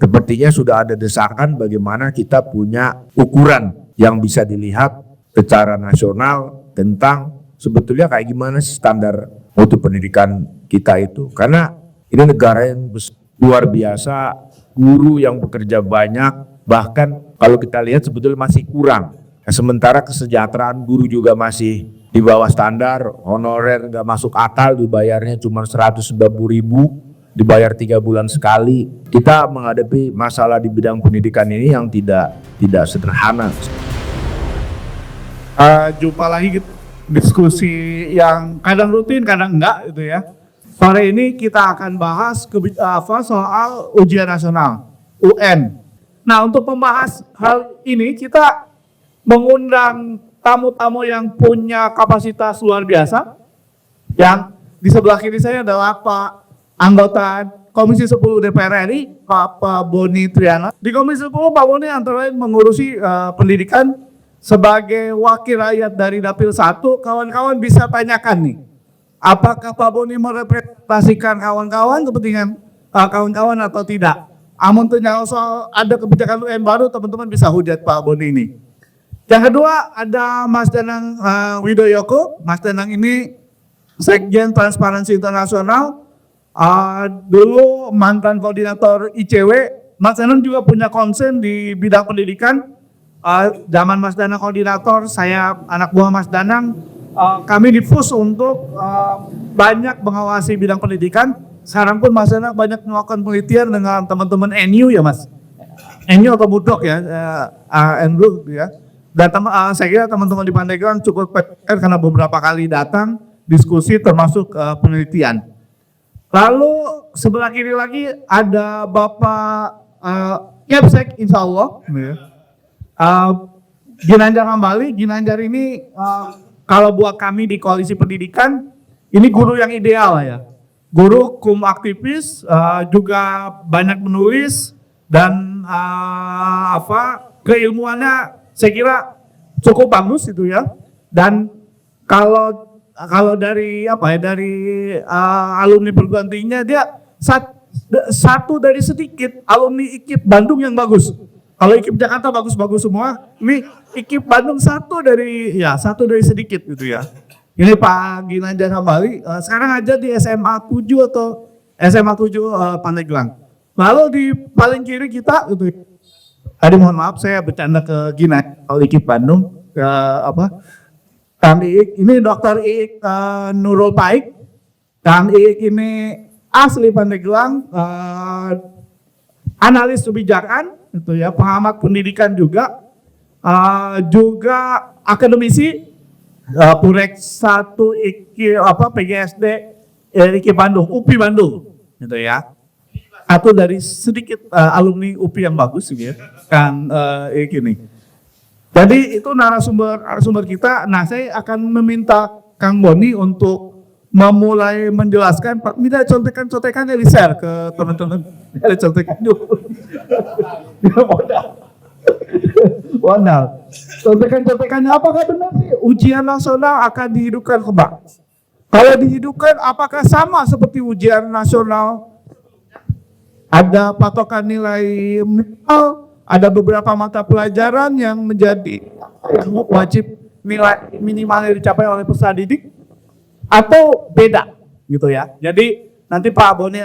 sepertinya sudah ada desakan bagaimana kita punya ukuran yang bisa dilihat secara nasional tentang sebetulnya kayak gimana sih standar mutu pendidikan kita itu. Karena ini negara yang luar biasa, guru yang bekerja banyak, bahkan kalau kita lihat sebetulnya masih kurang. Sementara kesejahteraan guru juga masih di bawah standar, honorer nggak masuk akal, dibayarnya cuma 190.000, dibayar 3 bulan sekali. Kita menghadapi masalah di bidang pendidikan ini yang tidak sederhana. Jumpa lagi diskusi yang kadang rutin, kadang enggak gitu ya. Sore ini kita akan bahas soal ujian nasional, UN. Nah, untuk membahas hal ini kita mengundang tamu-tamu yang punya kapasitas luar biasa. Yang di sebelah kiri saya adalah Pak anggota Komisi 10 DPR RI, Pak Boni Triana. Di Komisi 10 Pak Boni antara lain mengurusi pendidikan. Sebagai wakil rakyat dari Dapil 1, kawan-kawan bisa tanyakan nih, apakah Pak Boni merepresentasikan kawan-kawan, kepentingan kawan-kawan atau tidak? Amun tanya soal ada kebijakan UN baru, teman-teman bisa hujat Pak Boni ini. Yang kedua ada Mas Danang Widoyoko. Mas Danang ini Sekjen Transparansi Internasional, dulu mantan koordinator ICW. Mas Danang juga punya konsen di bidang pendidikan. Zaman Mas Danang koordinator, saya anak buah Mas Danang, kami difus untuk banyak mengawasi bidang pendidikan. Sekarang pun Mas Danang banyak melakukan penelitian dengan teman-teman NU ya Mas, NU atau Mudok ya, NU ya. Dan saya kira teman-teman di Pandeglang cukup PR karena beberapa kali datang diskusi termasuk penelitian. Lalu sebelah kiri lagi ada Bapak Kepsek insya Allah. Ya. Ginanjar Hambali. Ginanjar ini kalau buat kami di Koalisi Pendidikan ini guru yang ideal ya. Guru aktivis, juga banyak menulis dan keilmuannya saya kira cukup bagus itu ya. Dan kalau dari alumni perguruan tingginya dia satu dari sedikit alumni IKIP Bandung yang bagus. Kalau IKIP Jakarta bagus-bagus semua, ini IKIP Bandung satu dari sedikit gitu ya. Ini Pak Ginanjar Hambali, sekarang aja di SMA 7 atau SMA 7 Pandeglang. Lalu di paling kiri kita gitu. Tadi mohon maaf saya bercanda ke Ginanjar kalau IKIP Bandung Kang Iik, ini Dr. Iik Nurul Paik. Kang Iik ini asli Pandeglang, analis kebijakan, itu ya, pengamat pendidikan juga, juga akademisi, Purek 1 PGSD IKIP Bandung, UPI Bandung, gitu ya. Satu dari sedikit alumni UPI yang bagus, gitu ya, kan ini. Jadi itu narasumber kita. Nah, saya akan meminta Kang Boni untuk memulai menjelaskan. Pak, minta contekan-contekannya di share ke teman-teman. Ada contekan dulu. Modal. Contekan-contekannya apakah benar sih ujian nasional akan dihidupkan kembali? Kalau dihidupkan, apakah sama seperti ujian nasional? Ada patokan nilai minimal, ada beberapa mata pelajaran yang menjadi wajib nilai minimalnya dicapai oleh peserta didik, atau beda gitu ya. Jadi nanti Pak Boni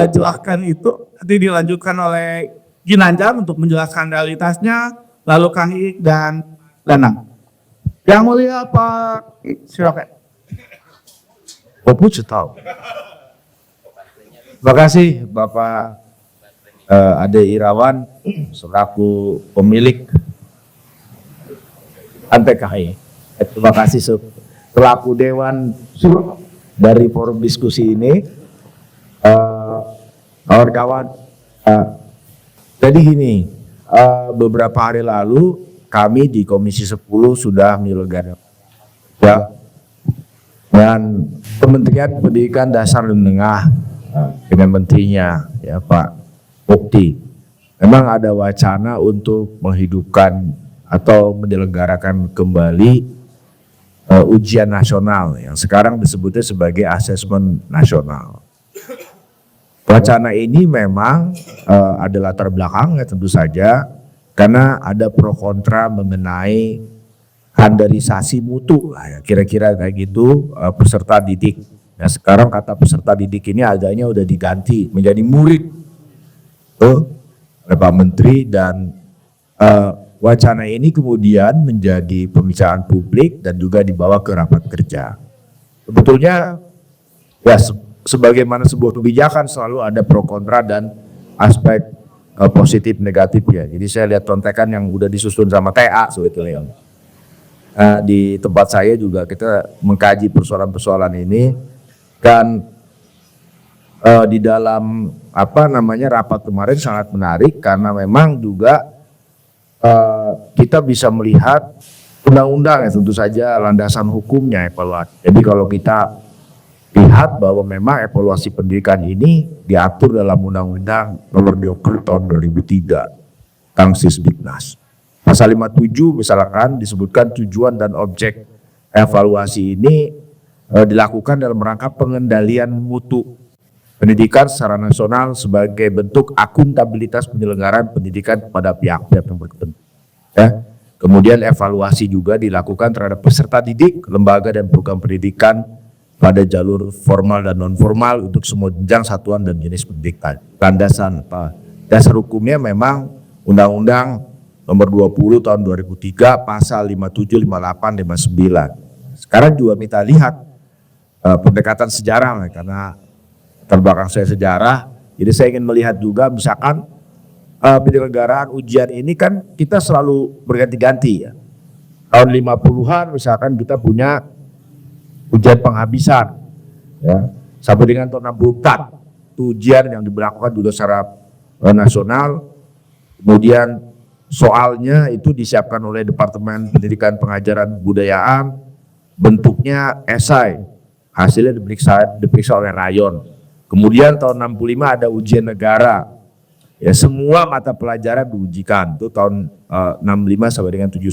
jelaskan itu, nanti dilanjutkan oleh Ginanjar untuk menjelaskan realitasnya, lalu Kang Iik dan Danang. Yang mulia Pak Iik, silakan. Terima kasih Bapak Ade Irawan selaku pemilik ANTKI. Terima kasih selaku Dewan dari forum diskusi ini. Kawan-kawan, jadi gini, beberapa hari lalu kami di Komisi 10 sudah menyelenggarakan ya, dan Kementerian Pendidikan Dasar dan Menengah dengan menterinya ya Pak Mukti, memang ada wacana untuk menghidupkan atau menyelenggarakan kembali ujian nasional yang sekarang disebutnya sebagai asesmen nasional. Wacana ini memang ada latar belakangnya tentu saja, karena ada pro kontra mengenai standarisasi mutu, kira-kira kayak gitu, peserta didik. Nah sekarang kata peserta didik ini agaknya udah diganti menjadi murid oleh Pak Menteri, dan wacana ini kemudian menjadi pembicaraan publik dan juga dibawa ke rapat kerja. Sebetulnya ya sebagaimana sebuah kebijakan selalu ada pro kontra dan aspek positif negatif ya. Jadi saya lihat contekan yang udah disusun sama TA sebetulnya. Di tempat saya juga kita mengkaji persoalan-persoalan ini, dan di dalam rapat kemarin sangat menarik karena memang juga kita bisa melihat undang-undang ya, tentu saja landasan hukumnya evaluasi. Jadi kalau kita lihat bahwa memang evaluasi pendidikan ini diatur dalam Undang-Undang Nomor 20 Tahun 2003 tentang Sisdiknas. Pasal 57 misalkan disebutkan tujuan dan objek evaluasi ini dilakukan dalam rangka pengendalian mutu pendidikan secara nasional sebagai bentuk akuntabilitas penyelenggaraan pendidikan kepada pihak-pihak yang berkepentingan. Ya. Kemudian evaluasi juga dilakukan terhadap peserta didik, lembaga dan program pendidikan pada jalur formal dan non formal untuk semua jenjang, satuan dan jenis pendidikan. Landasan dasar hukumnya memang Undang-Undang Nomor 20 Tahun 2003 Pasal 57, 58, 59. Sekarang juga kita lihat pendekatan sejarah karena terbelakang saya sejarah, jadi saya ingin melihat juga misalkan penyelenggaraan ujian ini kan kita selalu berganti-ganti ya. Tahun 50-an misalkan kita punya ujian penghabisan ya, sampai dengan tahun 64 itu ujian yang diberlakukan juga secara nasional. Kemudian soalnya itu disiapkan oleh Departemen Pendidikan Pengajaran Budayaan, bentuknya esai, hasilnya diperiksa oleh rayon. Kemudian tahun 65 ada ujian negara. Ya, semua mata pelajaran diujikan. Itu tahun 65 sampai dengan 71.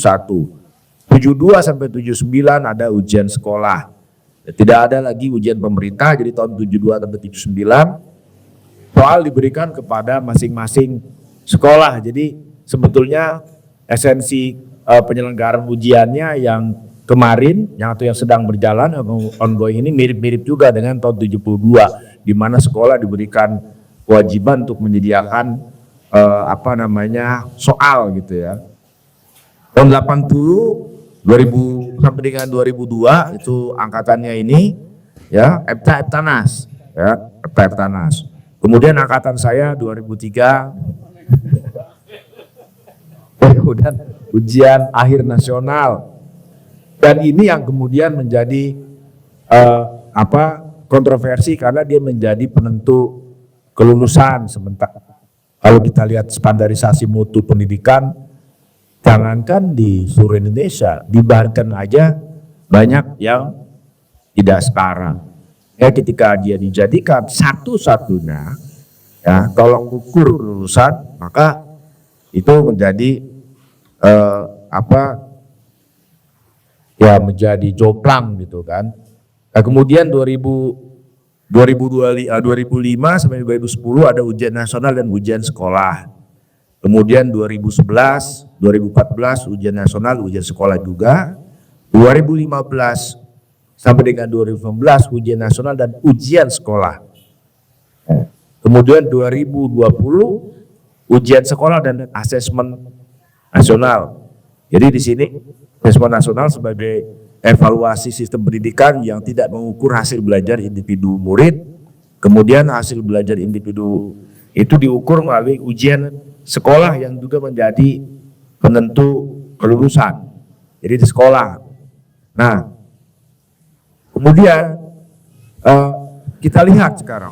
72 sampai 79 ada ujian sekolah. Ya, tidak ada lagi ujian pemerintah, jadi tahun 72 sampai 79 soal diberikan kepada masing-masing sekolah. Jadi sebetulnya esensi penyelenggaraan ujiannya yang kemarin, yang sedang berjalan, ongoing ini mirip-mirip juga dengan tahun 72, di mana sekolah diberikan kewajiban untuk menyediakan soal gitu ya. Tahun 80, 2000 sampai dengan 2002 itu angkatannya ini ya Eptanas ya, Eptanas. Kemudian angkatan saya 2003 kemudian ujian akhir nasional. Dan ini yang kemudian menjadi kontroversi karena dia menjadi penentu kelulusan. Sementara kalau kita lihat standarisasi mutu pendidikan, jangankan di seluruh Indonesia, di Banten aja banyak yang tidak sekarang. Ya, ketika dia dijadikan satu-satunya ya tolong ukur kelulusan, maka itu menjadi menjadi jomplang gitu kan. Nah, kemudian 2005 sampai 2010 ada ujian nasional dan ujian sekolah. Kemudian 2011, 2014 ujian nasional, ujian sekolah juga. 2015 sampai dengan 2019 ujian nasional dan ujian sekolah. Kemudian 2020 ujian sekolah dan asesmen nasional. Jadi di sini asesmen nasional sebagai evaluasi sistem pendidikan yang tidak mengukur hasil belajar individu murid. Kemudian hasil belajar individu itu diukur melalui ujian sekolah yang juga menjadi penentu kelulusan. Jadi di sekolah. Nah, kemudian kita lihat sekarang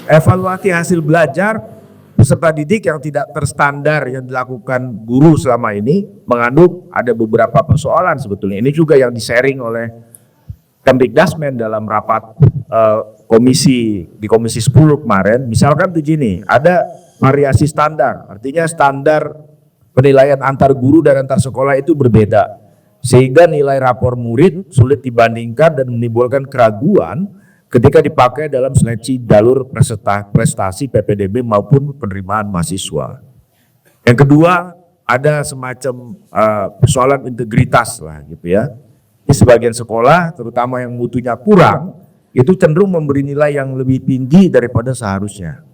evaluasi hasil belajar peserta didik yang tidak terstandar yang dilakukan guru selama ini mengandung ada beberapa persoalan sebetulnya. Ini juga yang di-sharing oleh Kemdikdasmen dalam rapat komisi 10 kemarin. Misalkan begini, ada variasi standar, artinya standar penilaian antar guru dan antar sekolah itu berbeda. Sehingga nilai rapor murid sulit dibandingkan dan menimbulkan keraguan ketika dipakai dalam seleksi jalur prestasi PPDB maupun penerimaan mahasiswa. Yang kedua, ada semacam persoalan integritas lah gitu ya. Di sebagian sekolah, terutama yang mutunya kurang, itu cenderung memberi nilai yang lebih tinggi daripada seharusnya.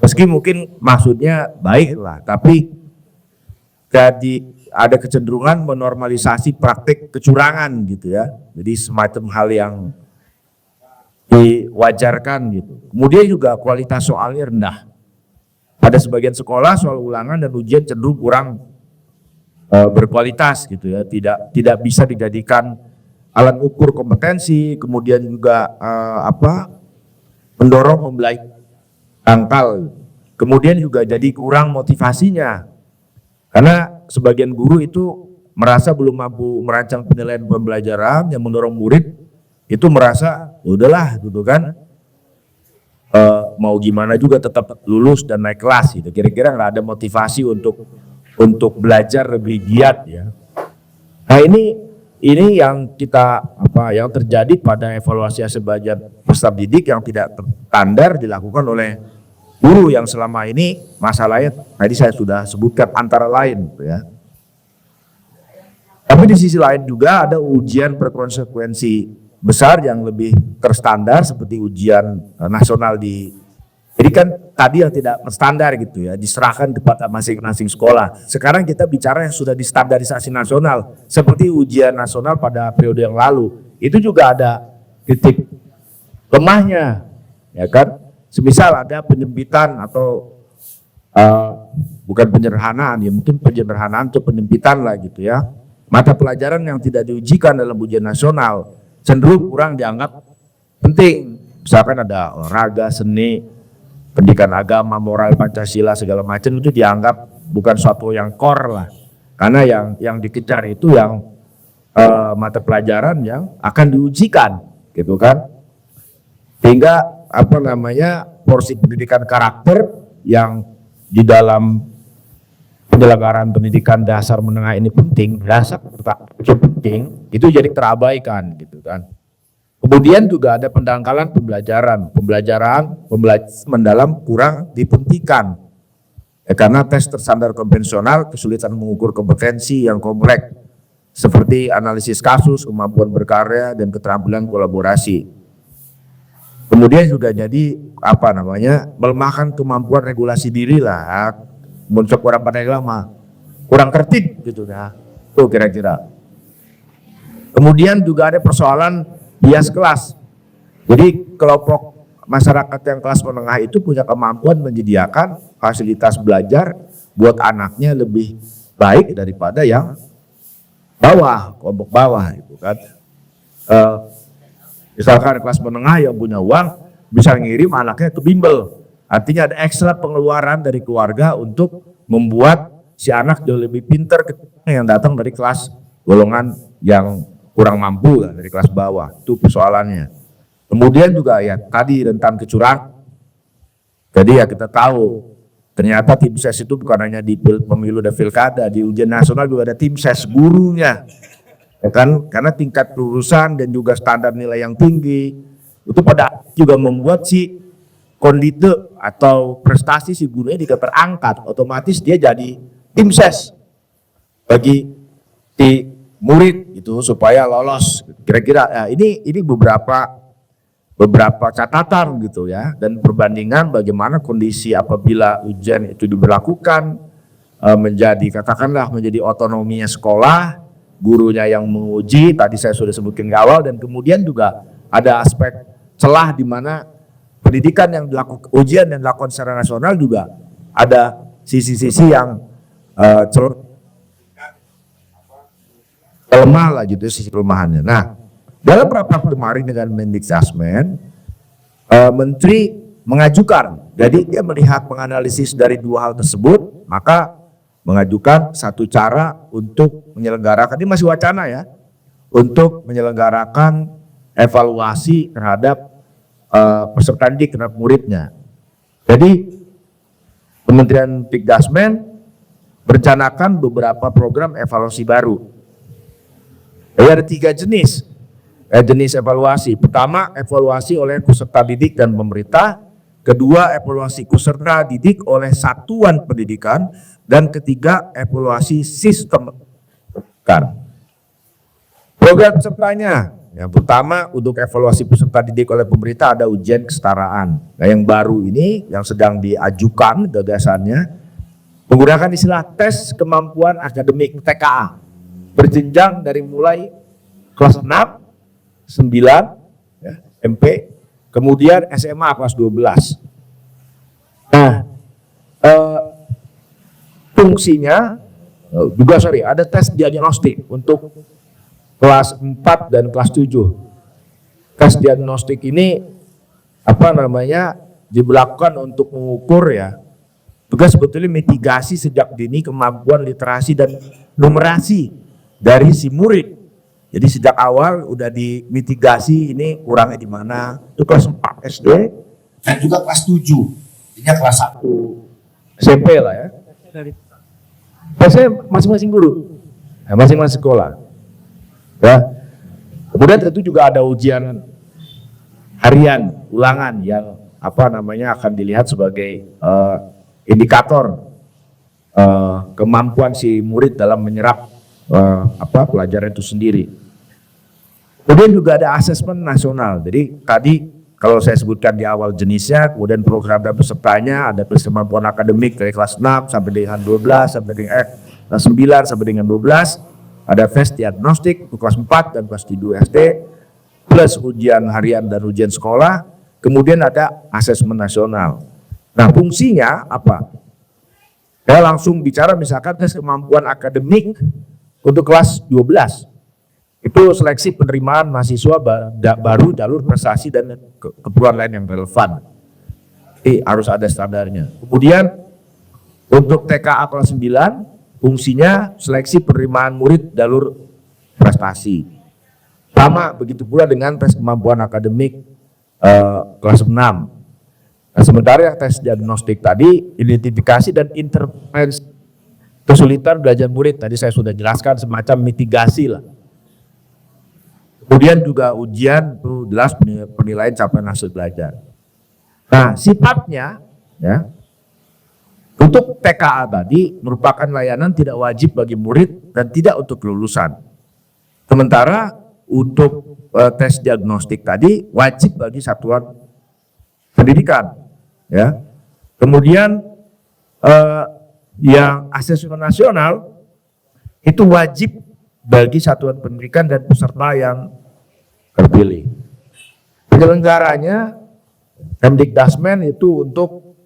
Meski mungkin maksudnya baik lah, tapi jadi ada kecenderungan menormalisasi praktik kecurangan gitu ya. Jadi semacam hal yang diwajarkan gitu. Kemudian juga kualitas soalnya rendah. Pada sebagian sekolah soal ulangan dan ujian cenderung kurang berkualitas gitu ya. Tidak bisa dijadikan alat ukur kompetensi. Kemudian juga mendorong membelai tangkal. Kemudian juga jadi kurang motivasinya. Karena sebagian guru itu merasa belum mampu merancang penilaian pembelajaran yang mendorong murid itu merasa udahlah gitu kan, mau gimana juga tetap lulus dan naik kelas gitu. Kira-kira nggak ada motivasi untuk belajar lebih giat ya. Nah ini yang yang terjadi pada evaluasi sebagian peserta didik yang tidak standar dilakukan oleh guru yang selama ini masalahnya tadi saya sudah sebutkan antara lain gitu ya. Tapi di sisi lain juga ada ujian berkonsekuensi besar yang lebih terstandar seperti ujian nasional jadi kan tadi yang tidak berstandar gitu ya, diserahkan kepada masing-masing sekolah. Sekarang kita bicara yang sudah distandarisasi nasional seperti ujian nasional pada periode yang lalu. Itu juga ada titik lemahnya ya kan. Semisal ada penyempitan atau bukan penyederhanaan ya, mungkin penyederhanaan atau penyempitan lah gitu ya. Mata pelajaran yang tidak diujikan dalam ujian nasional cenderung kurang dianggap penting. Misalkan ada olahraga, seni, pendidikan agama, moral, Pancasila segala macam itu dianggap bukan suatu yang core lah. Karena yang dikejar itu yang mata pelajaran yang akan diujikan gitu kan. Sehingga porsi pendidikan karakter yang di dalam penyelenggaraan pendidikan dasar menengah ini penting, itu jadi terabaikan gitu kan. Kemudian juga ada pendangkalan pembelajaran mendalam kurang dipentingkan. Karena tes standar konvensional kesulitan mengukur kompetensi yang kompleks seperti analisis kasus, kemampuan berkarya dan keterampilan kolaborasi. Kemudian juga jadi melemahkan kemampuan regulasi diri lah, muncul kurang pandai lama, kurang tertib gitu ya, tuh kira-kira. Kemudian juga ada persoalan bias kelas. Jadi kelompok masyarakat yang kelas menengah itu punya kemampuan menyediakan fasilitas belajar buat anaknya lebih baik daripada yang bawah, kelompok bawah gitu kan. Misalkan kelas menengah yang punya uang bisa ngirim anaknya ke bimbel. Artinya ada ekstra pengeluaran dari keluarga untuk membuat si anak jauh lebih pintar yang datang dari kelas golongan yang kurang mampu lah, dari kelas bawah. Itu persoalannya. Kemudian juga ya tadi rentan kecurangan. Jadi ya kita tahu ternyata tim ses itu bukan hanya di pemilu dan pilkada, di ujian nasional juga ada tim ses gurunya. Ya kan, karena tingkat kelulusan dan juga standar nilai yang tinggi itu pada juga membuat si kondite atau prestasi si gurunya juga terangkat, otomatis dia jadi tim ses bagi si murid itu supaya lolos. Kira-kira ya, ini beberapa catatan gitu ya, dan perbandingan bagaimana kondisi apabila ujian itu diberlakukan menjadi otonominya sekolah, gurunya yang menguji, tadi saya sudah sebutkan di awal, dan kemudian juga ada aspek celah di mana pendidikan yang dilakukan, ujian yang dilakukan secara nasional juga ada sisi-sisi yang lemah lah gitu, sisi kelemahannya. Nah, dalam rapat kemarin dengan Mendikbud, Menteri mengajukan, jadi dia melihat menganalisis dari dua hal tersebut, maka mengajukan satu cara untuk menyelenggarakan, ini masih wacana ya, untuk menyelenggarakan evaluasi terhadap peserta didik terhadap muridnya. Jadi Kementerian Mendikbud merencanakan beberapa program evaluasi baru. Jadi ada 3 jenis. jenis evaluasi. Pertama, evaluasi oleh peserta didik dan pemerintah. Kedua, evaluasi peserta didik oleh satuan pendidikan. Dan ketiga, evaluasi sistem pendidikan. Program pesertanya, yang pertama untuk evaluasi peserta didik oleh pemerintah ada ujian kesetaraan. Nah, yang baru ini yang sedang diajukan gagasannya menggunakan istilah tes kemampuan akademik TKA berjenjang dari mulai kelas 6, 9, ya, MP, kemudian SMA kelas 12. Nah, fungsinya juga ada tes diagnostik untuk kelas 4 dan kelas 7. Tes diagnostik ini dilakukan untuk mengukur ya juga sebetulnya mitigasi sejak dini kemampuan literasi dan numerasi dari si murid. Jadi sejak awal udah dimitigasi ini kurangnya di mana. Itu kelas 4 SD dan juga kelas 7. Ini kelas 1 SMP lah ya. Biasanya masing-masing guru, masing-masing sekolah. Ya. Kemudian tentu juga ada ujian harian, ulangan yang akan dilihat sebagai indikator kemampuan si murid dalam menyerap pelajaran itu sendiri. Kemudian juga ada asesmen nasional. Jadi tadi kalau saya sebutkan di awal jenisnya, kemudian program dan pesertanya ada tes kemampuan akademik dari kelas 6 sampai dengan 12 sampai dengan kelas 9 sampai dengan 12. Ada tes diagnostik untuk kelas 4 dan kelas 7 SD plus ujian harian dan ujian sekolah. Kemudian ada asesmen nasional. Nah, fungsinya apa? Saya langsung bicara misalkan tes kemampuan akademik untuk kelas 12. Itu seleksi penerimaan mahasiswa baru jalur prestasi dan keperluan lain yang relevan. Harus ada standarnya. Kemudian untuk TKA kelas 9, fungsinya seleksi penerimaan murid jalur prestasi. Sama begitu pula dengan tes kemampuan akademik kelas 6. Nah, sementara yang tes diagnostik tadi, identifikasi dan intervensi kesulitan belajar murid. Tadi saya sudah jelaskan semacam mitigasi lah. Kemudian juga ujian itu jelas penilaian capaian hasil belajar. Nah, sifatnya ya untuk TKA tadi merupakan layanan tidak wajib bagi murid dan tidak untuk kelulusan. Sementara untuk tes diagnostik tadi wajib bagi satuan pendidikan. Ya. Kemudian yang asesmen nasional itu wajib bagi satuan pendidikan dan peserta yang terpilih. Penyelenggaranya Kemdikdasmen itu untuk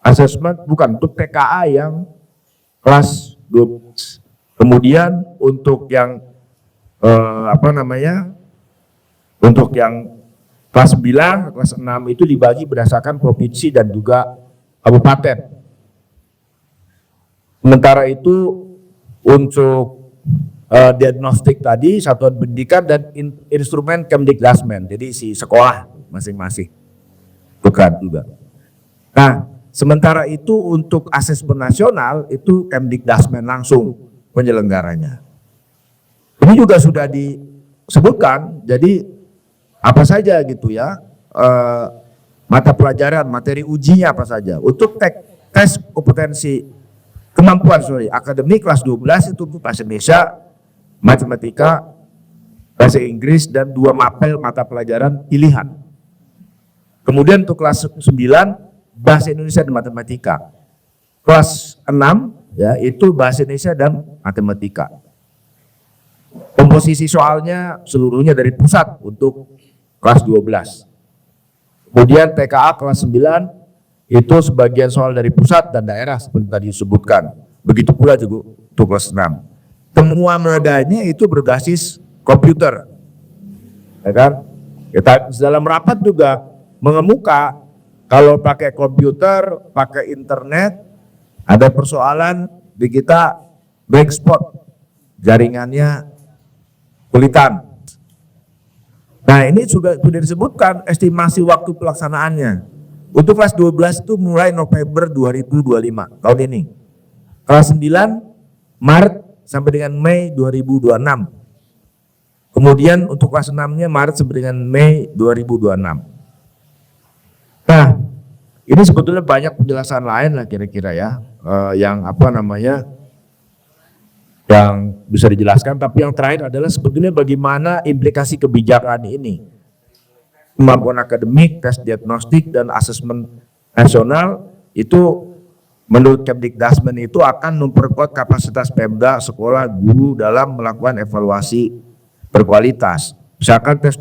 asesmen bukan untuk TKA yang kelas 12. Kemudian untuk yang untuk yang kelas 9, kelas 6 itu dibagi berdasarkan provinsi dan juga kabupaten. Sementara itu untuk diagnostik tadi satuan pendidikan dan instrumen Kemdikdasmen, jadi si sekolah masing-masing bukan juga. Nah, sementara itu untuk asesmen nasional itu Kemdikdasmen langsung penyelenggaranya. Ini juga sudah disebutkan, jadi apa saja gitu ya mata pelajaran, materi ujinya apa saja. Untuk tes kompetensi kemampuan akademik kelas 12 itu bahasa Indonesia, matematika, bahasa Inggris, dan 2 mapel mata pelajaran pilihan. Kemudian untuk kelas 9, bahasa Indonesia dan matematika. Kelas 6, ya, itu bahasa Indonesia dan matematika. Komposisi soalnya seluruhnya dari pusat untuk kelas 12. Kemudian TKA kelas 9, itu sebagian soal dari pusat dan daerah seperti tadi disebutkan. Begitu pula juga untuk kelas 6. Semua menadanya itu berbasis komputer, ya kan? Kita dalam rapat juga mengemuka kalau pakai komputer, pakai internet, ada persoalan di kita blank spot, jaringannya kulitan. Nah, ini juga sudah disebutkan estimasi waktu pelaksanaannya. Untuk kelas 12 itu mulai November 2025 tahun ini. Kelas 9 Maret sampai dengan Mei 2026. Kemudian untuk kelas 6-nya Maret sampai dengan Mei 2026. Nah, ini sebetulnya banyak penjelasan lain lah kira-kira ya, yang yang bisa dijelaskan. Tapi yang terakhir adalah sebetulnya bagaimana implikasi kebijakan ini. Kemampuan akademik, tes diagnostik, dan asesmen nasional itu menurut Kemdikbud itu akan memperkuat kapasitas Pemda, sekolah, guru dalam melakukan evaluasi berkualitas. Misalkan tes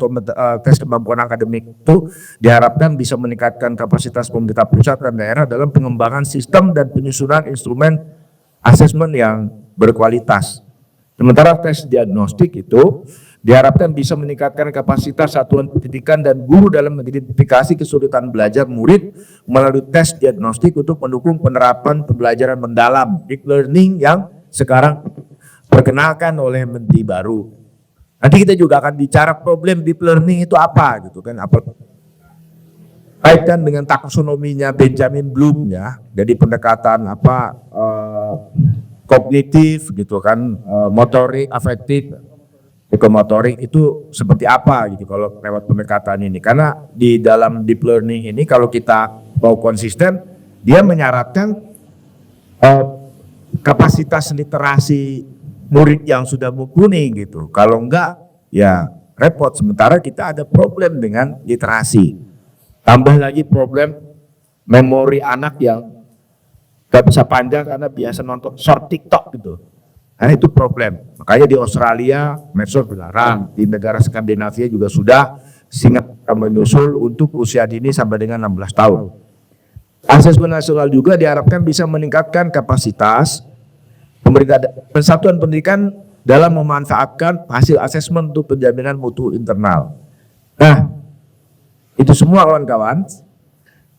kemampuan akademik itu diharapkan bisa meningkatkan kapasitas pemerintah pusat dan daerah dalam pengembangan sistem dan penyusunan instrumen asesmen yang berkualitas. Sementara tes diagnostik itu diharapkan bisa meningkatkan kapasitas satuan pendidikan dan guru dalam mengidentifikasi kesulitan belajar murid melalui tes diagnostik untuk mendukung penerapan pembelajaran mendalam deep learning yang sekarang diperkenalkan oleh Menteri baru. Nanti kita juga akan bicara problem deep learning itu apa gitu kan, apa kaitkan dengan taksonominya Benjamin Bloom ya, jadi pendekatan kognitif gitu kan, motorik, afektif, ekomotorik itu seperti apa gitu kalau lewat pendekatan ini. Karena di dalam deep learning ini kalau kita mau konsisten, dia menyarankan kapasitas literasi murid yang sudah mumpuni gitu. Kalau enggak ya repot. Sementara kita ada problem dengan literasi. Tambah lagi problem memori anak yang gak bisa panjang karena biasa nonton short TikTok gitu. Nah itu problem. Makanya di Australia medsos dilarang, di negara Skandinavia juga sudah, Singapura menyusul untuk usia dini sampai dengan 16 tahun. Asesmen nasional juga diharapkan bisa meningkatkan kapasitas pemerintah persatuan pendidikan dalam memanfaatkan hasil asesmen untuk penjaminan mutu internal. Nah, itu semua kawan-kawan.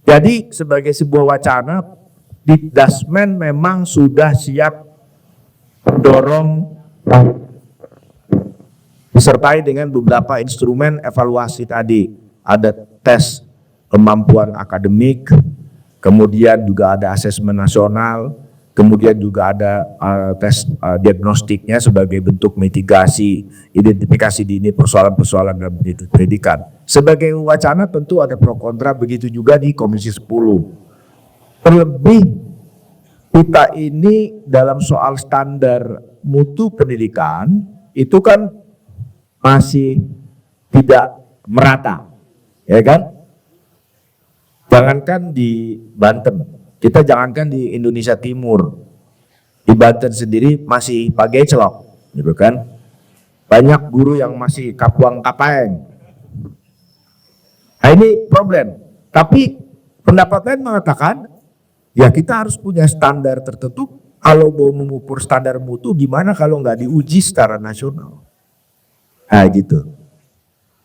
Jadi sebagai sebuah wacana, Dikdasmen memang sudah siap mendorong disertai dengan beberapa instrumen evaluasi tadi. Ada tes kemampuan akademik, kemudian juga ada asesmen nasional, kemudian juga ada tes diagnostiknya sebagai bentuk mitigasi, identifikasi dini persoalan-persoalan dalam pendidikan. Sebagai wacana tentu ada pro kontra, begitu juga di Komisi 10. Terlebih kita ini dalam soal standar mutu pendidikan itu kan masih tidak merata, ya kan? Jangankan di Banten, kita jangankan di Indonesia Timur, di Banten sendiri masih pakai celok, gitu kan? Banyak guru yang masih kapuang kapaeng. Nah ini problem. Tapi pendapat lain mengatakan, ya kita harus punya standar tertentu. Kalau mau mengukur standar mutu, gimana kalau nggak diuji secara nasional? Nah gitu.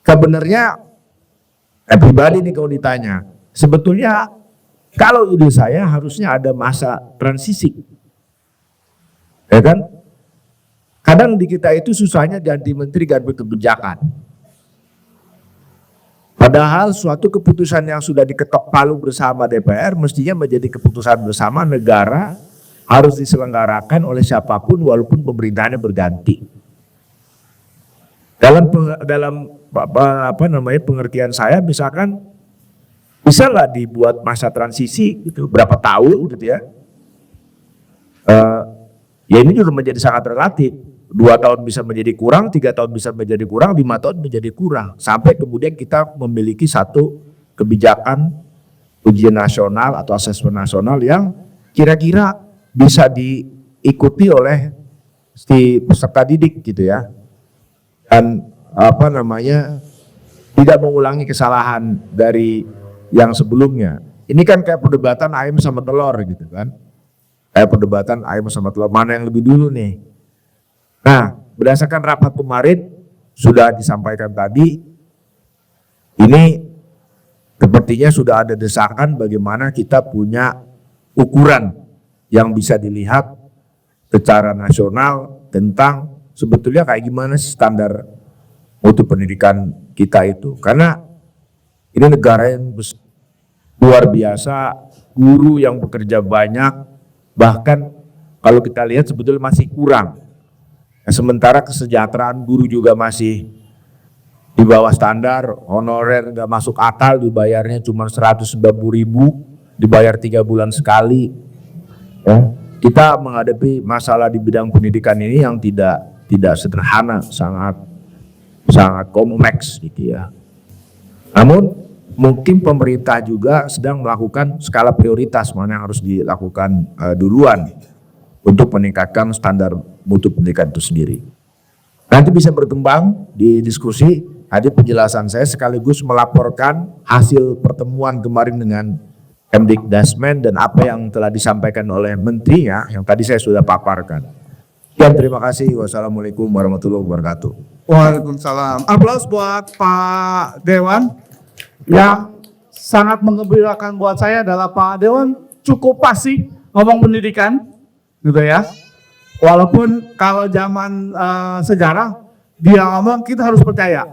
Sebenarnya, pribadi nih kalau ditanya, sebetulnya kalau ide saya harusnya ada masa transisi, ya kan? Kadang di kita itu susahnya ganti menteri, ganti kebijakan. Padahal suatu keputusan yang sudah diketok palu bersama DPR mestinya menjadi keputusan bersama negara, harus diselenggarakan oleh siapapun walaupun pemerintahannya berganti. Dalam pengertian saya misalkan bisa nggak dibuat masa transisi gitu, berapa tahun gitu ya. Ya ini juga menjadi sangat relatif. 2 tahun bisa menjadi kurang, 3 tahun bisa menjadi kurang, 5 tahun menjadi kurang. Sampai kemudian kita memiliki satu kebijakan ujian nasional atau asesmen nasional yang kira-kira bisa diikuti oleh si peserta didik gitu ya. Dan tidak mengulangi kesalahan dari yang sebelumnya. Ini kan kayak perdebatan ayam sama telur gitu kan. Kayak perdebatan ayam sama telur, mana yang lebih dulu nih. Nah, berdasarkan rapat kemarin sudah disampaikan tadi, ini sepertinya sudah ada desakan bagaimana kita punya ukuran yang bisa dilihat secara nasional tentang sebetulnya kayak gimana standar mutu pendidikan kita itu. Karena ini negara yang luar biasa, guru yang bekerja banyak, bahkan kalau kita lihat sebetulnya masih kurang. Sementara kesejahteraan guru juga masih di bawah standar, honorer nggak masuk akal, dibayarnya cuma 190.000, dibayar 3 bulan sekali. Ya. Kita menghadapi masalah di bidang pendidikan ini yang tidak sederhana, sangat kompleks gitu ya. Namun mungkin pemerintah juga sedang melakukan skala prioritas mana yang harus dilakukan duluan untuk meningkatkan standar mutu pendidikan itu sendiri. Nanti bisa berkembang di diskusi. Tadi penjelasan saya sekaligus melaporkan hasil pertemuan kemarin dengan Kemdikbudrismen dan apa yang telah disampaikan oleh Menteri ya, yang tadi saya sudah paparkan. Dan terima kasih. Wassalamualaikum warahmatullahi wabarakatuh. Waalaikumsalam. Aplaus buat Pak Dewan. Yang sangat menggembirakan buat saya adalah Pak Dewan cukup pasti ngomong pendidikan, gitu ya. Walaupun kalau zaman sejarah dia ngomong kita harus percaya,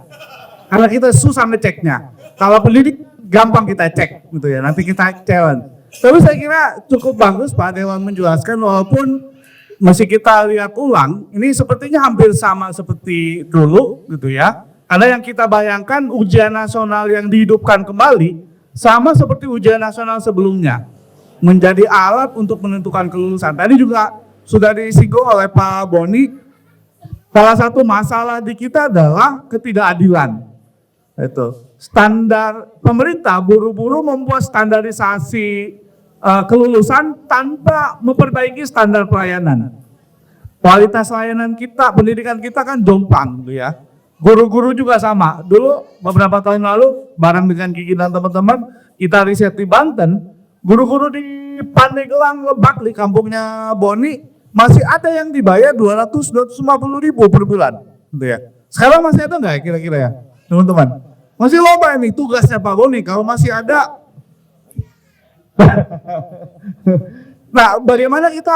karena kita susah ngeceknya. Kalau pendidik gampang kita cek, gitu ya. Nanti kita challenge. Tapi saya kira cukup bagus Pak Dewan menjelaskan, walaupun masih kita lihat ulang, ini sepertinya hampir sama seperti dulu, gitu ya. Karena yang kita bayangkan ujian nasional yang dihidupkan kembali sama seperti ujian nasional sebelumnya, menjadi alat untuk menentukan kelulusan. Tadi juga sudah disinggung oleh Pak Boni, salah satu masalah di kita adalah ketidakadilan. Itu standar pemerintah buru-buru membuat standarisasi kelulusan tanpa memperbaiki standar pelayanan. Kualitas layanan kita, pendidikan kita kan jomplang, gitu ya. Guru-guru juga sama. Dulu beberapa tahun lalu bareng dengan Kiki dan teman-teman kita riset di Banten, guru-guru di Pandeglang, Lebak di kampungnya Boni masih ada yang dibayar 200-250 ribu per bulan, gitu ya. Sekarang masih ada nggak kira-kira ya, teman-teman? Masih loba ini tugasnya Pak Boni kalau masih ada. Nah, bagaimana kita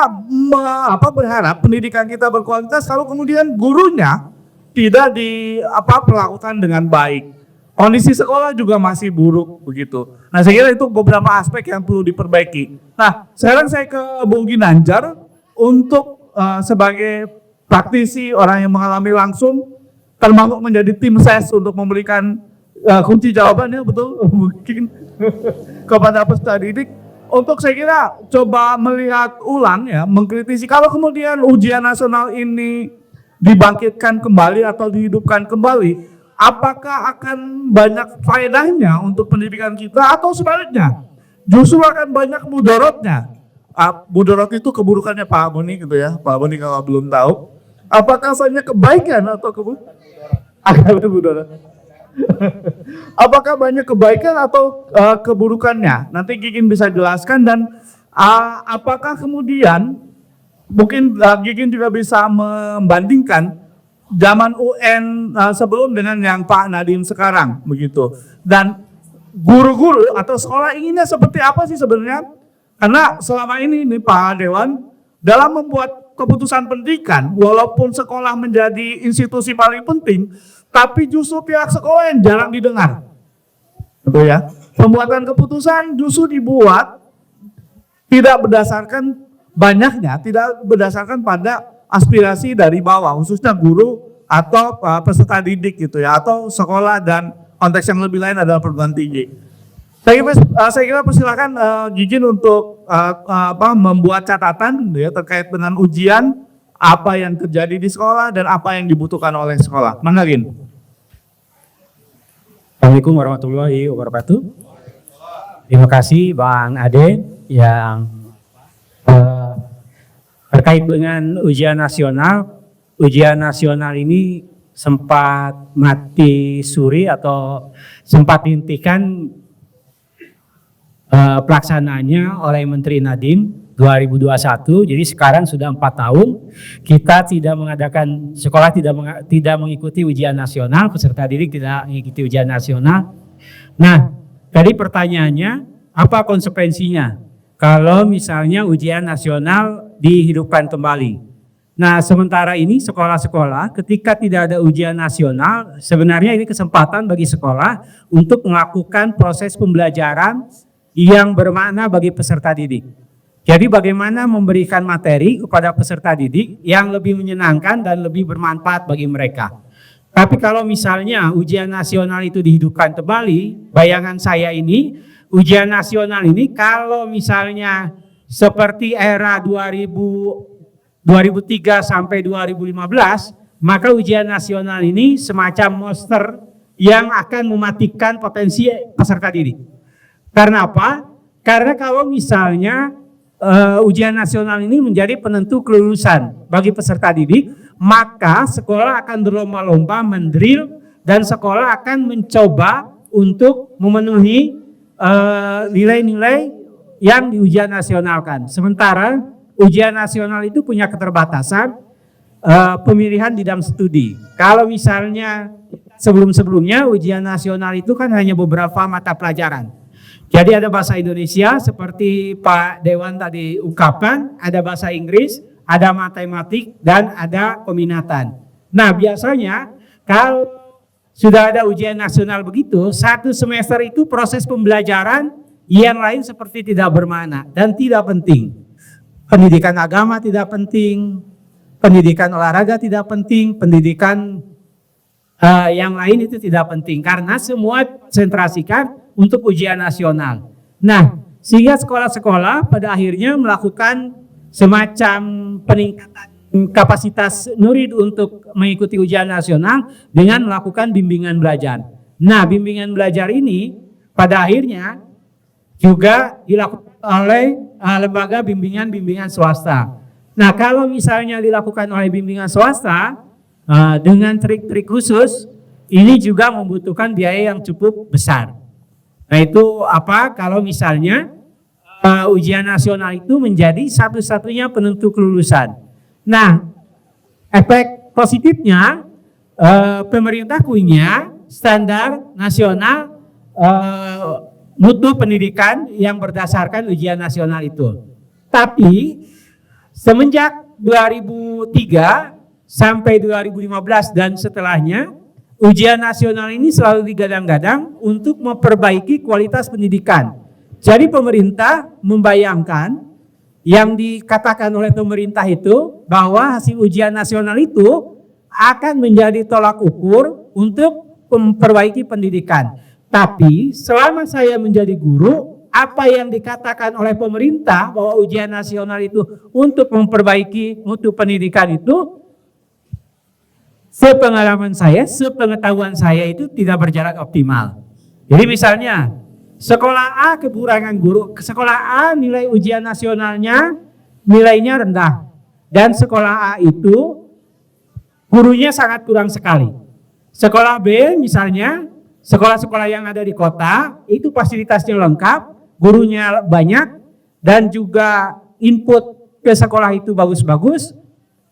berharap pendidikan kita berkualitas kalau kemudian gurunya tidak diperlakukan dengan baik. Kondisi sekolah juga masih buruk begitu. Nah, saya kira itu beberapa aspek yang perlu diperbaiki. Nah, sekarang saya ke Bung Ginanjar untuk sebagai praktisi, orang yang mengalami langsung, termasuk menjadi tim ses untuk memberikan kunci jawabannya, betul mungkin kepada peserta didik. Untuk saya kira coba melihat ulang ya, mengkritisi kalau kemudian ujian nasional ini dibangkitkan kembali atau dihidupkan kembali, apakah akan banyak faedahnya untuk pendidikan kita atau sebaliknya justru akan banyak mudorotnya. Mudorot itu keburukannya Pak Boni, gitu ya. Pak Boni kalau belum tahu, apakah saja kebaikan atau apakah banyak kebaikan atau keburukannya? Nanti Gikin bisa jelaskan. Dan apakah kemudian mungkin Gikin juga bisa membandingkan zaman UN sebelum dengan yang Pak Nadiem sekarang begitu. Dan guru-guru atau sekolah inginnya seperti apa sih sebenarnya? Karena selama ini Pak Dewan dalam membuat keputusan pendidikan, walaupun sekolah menjadi institusi paling penting, tapi justru pihak sekolah yang jarang didengar. Betul ya? Pembuatan keputusan justru dibuat tidak berdasarkan banyaknya, tidak berdasarkan pada aspirasi dari bawah, khususnya guru atau peserta didik gitu ya, atau sekolah, dan konteks yang lebih lain adalah perguruan tinggi. Saya kira persilakan Gigin untuk membuat catatan gitu ya, terkait dengan ujian, apa yang terjadi di sekolah dan apa yang dibutuhkan oleh sekolah. Mangga Gin. Assalamualaikum warahmatullahi wabarakatuh. Terima kasih Bang Ade yang terkait dengan ujian nasional. Ujian nasional ini sempat mati suri atau sempat dihentikan pelaksanaannya oleh Menteri Nadiem 2021. Jadi sekarang sudah 4 tahun kita tidak mengadakan, sekolah tidak mengikuti ujian nasional, peserta didik tidak mengikuti ujian nasional. Nah, tadi pertanyaannya apa konsekuensinya kalau misalnya ujian nasional dihidupkan kembali? Nah, sementara ini sekolah-sekolah ketika tidak ada ujian nasional, sebenarnya ini kesempatan bagi sekolah untuk melakukan proses pembelajaran yang bermakna bagi peserta didik. Jadi bagaimana memberikan materi kepada peserta didik yang lebih menyenangkan dan lebih bermanfaat bagi mereka. Tapi kalau misalnya ujian nasional itu dihidupkan kembali, bayangan saya ini, ujian nasional ini kalau misalnya seperti era 2003 sampai 2015, maka ujian nasional ini semacam monster yang akan mematikan potensi peserta didik. Karena apa? Karena kalau misalnya ujian nasional ini menjadi penentu kelulusan bagi peserta didik, maka sekolah akan berlomba-lomba mendrill dan sekolah akan mencoba untuk memenuhi nilai-nilai yang di ujian nasionalkan. Sementara ujian nasional itu punya keterbatasan pemilihan di dalam studi. Kalau misalnya sebelum-sebelumnya ujian nasional itu kan hanya beberapa mata pelajaran. Jadi ada bahasa Indonesia seperti Pak Dewan tadi ungkapkan, ada bahasa Inggris, ada matematik, dan ada peminatan. Nah biasanya kalau sudah ada ujian nasional begitu, satu semester itu proses pembelajaran yang lain seperti tidak bermakna dan tidak penting. Pendidikan agama tidak penting, pendidikan olahraga tidak penting, pendidikan yang lain itu tidak penting. Karena semua konsentrasikan untuk ujian nasional. Nah, sehingga sekolah-sekolah pada akhirnya melakukan semacam peningkatan kapasitas murid untuk mengikuti ujian nasional dengan melakukan bimbingan belajar. Nah, bimbingan belajar ini pada akhirnya juga dilakukan oleh lembaga bimbingan swasta. Nah, kalau misalnya dilakukan oleh bimbingan swasta dengan trik-trik khusus, ini juga membutuhkan biaya yang cukup besar. Nah, itu apa? Kalau misalnya ujian nasional itu menjadi satu-satunya penentu kelulusan. Nah, efek positifnya pemerintah punya standar nasional mutu pendidikan yang berdasarkan ujian nasional itu. Tapi semenjak 2003 sampai 2015 dan setelahnya, ujian nasional ini selalu digadang-gadang untuk memperbaiki kualitas pendidikan. Jadi pemerintah membayangkan yang dikatakan oleh pemerintah itu bahwa hasil ujian nasional itu akan menjadi tolak ukur untuk memperbaiki pendidikan. Tapi selama saya menjadi guru, apa yang dikatakan oleh pemerintah bahwa ujian nasional itu untuk memperbaiki mutu pendidikan itu, sepengalaman saya, sepengetahuan saya itu tidak berjalan optimal. Jadi misalnya sekolah A kekurangan guru, sekolah A nilai ujian nasionalnya nilainya rendah, dan sekolah A itu gurunya sangat kurang sekali. Sekolah B misalnya, sekolah-sekolah yang ada di kota itu fasilitasnya lengkap, gurunya banyak, dan juga input ke sekolah itu bagus-bagus.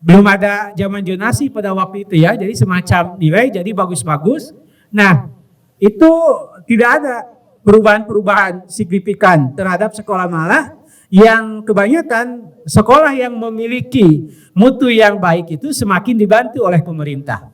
Belum ada zaman zonasi pada waktu itu ya, jadi semacam nilai jadi bagus-bagus. Nah, itu tidak ada perubahan-perubahan signifikan terhadap sekolah, malah yang kebanyakan sekolah yang memiliki mutu yang baik itu semakin dibantu oleh pemerintah.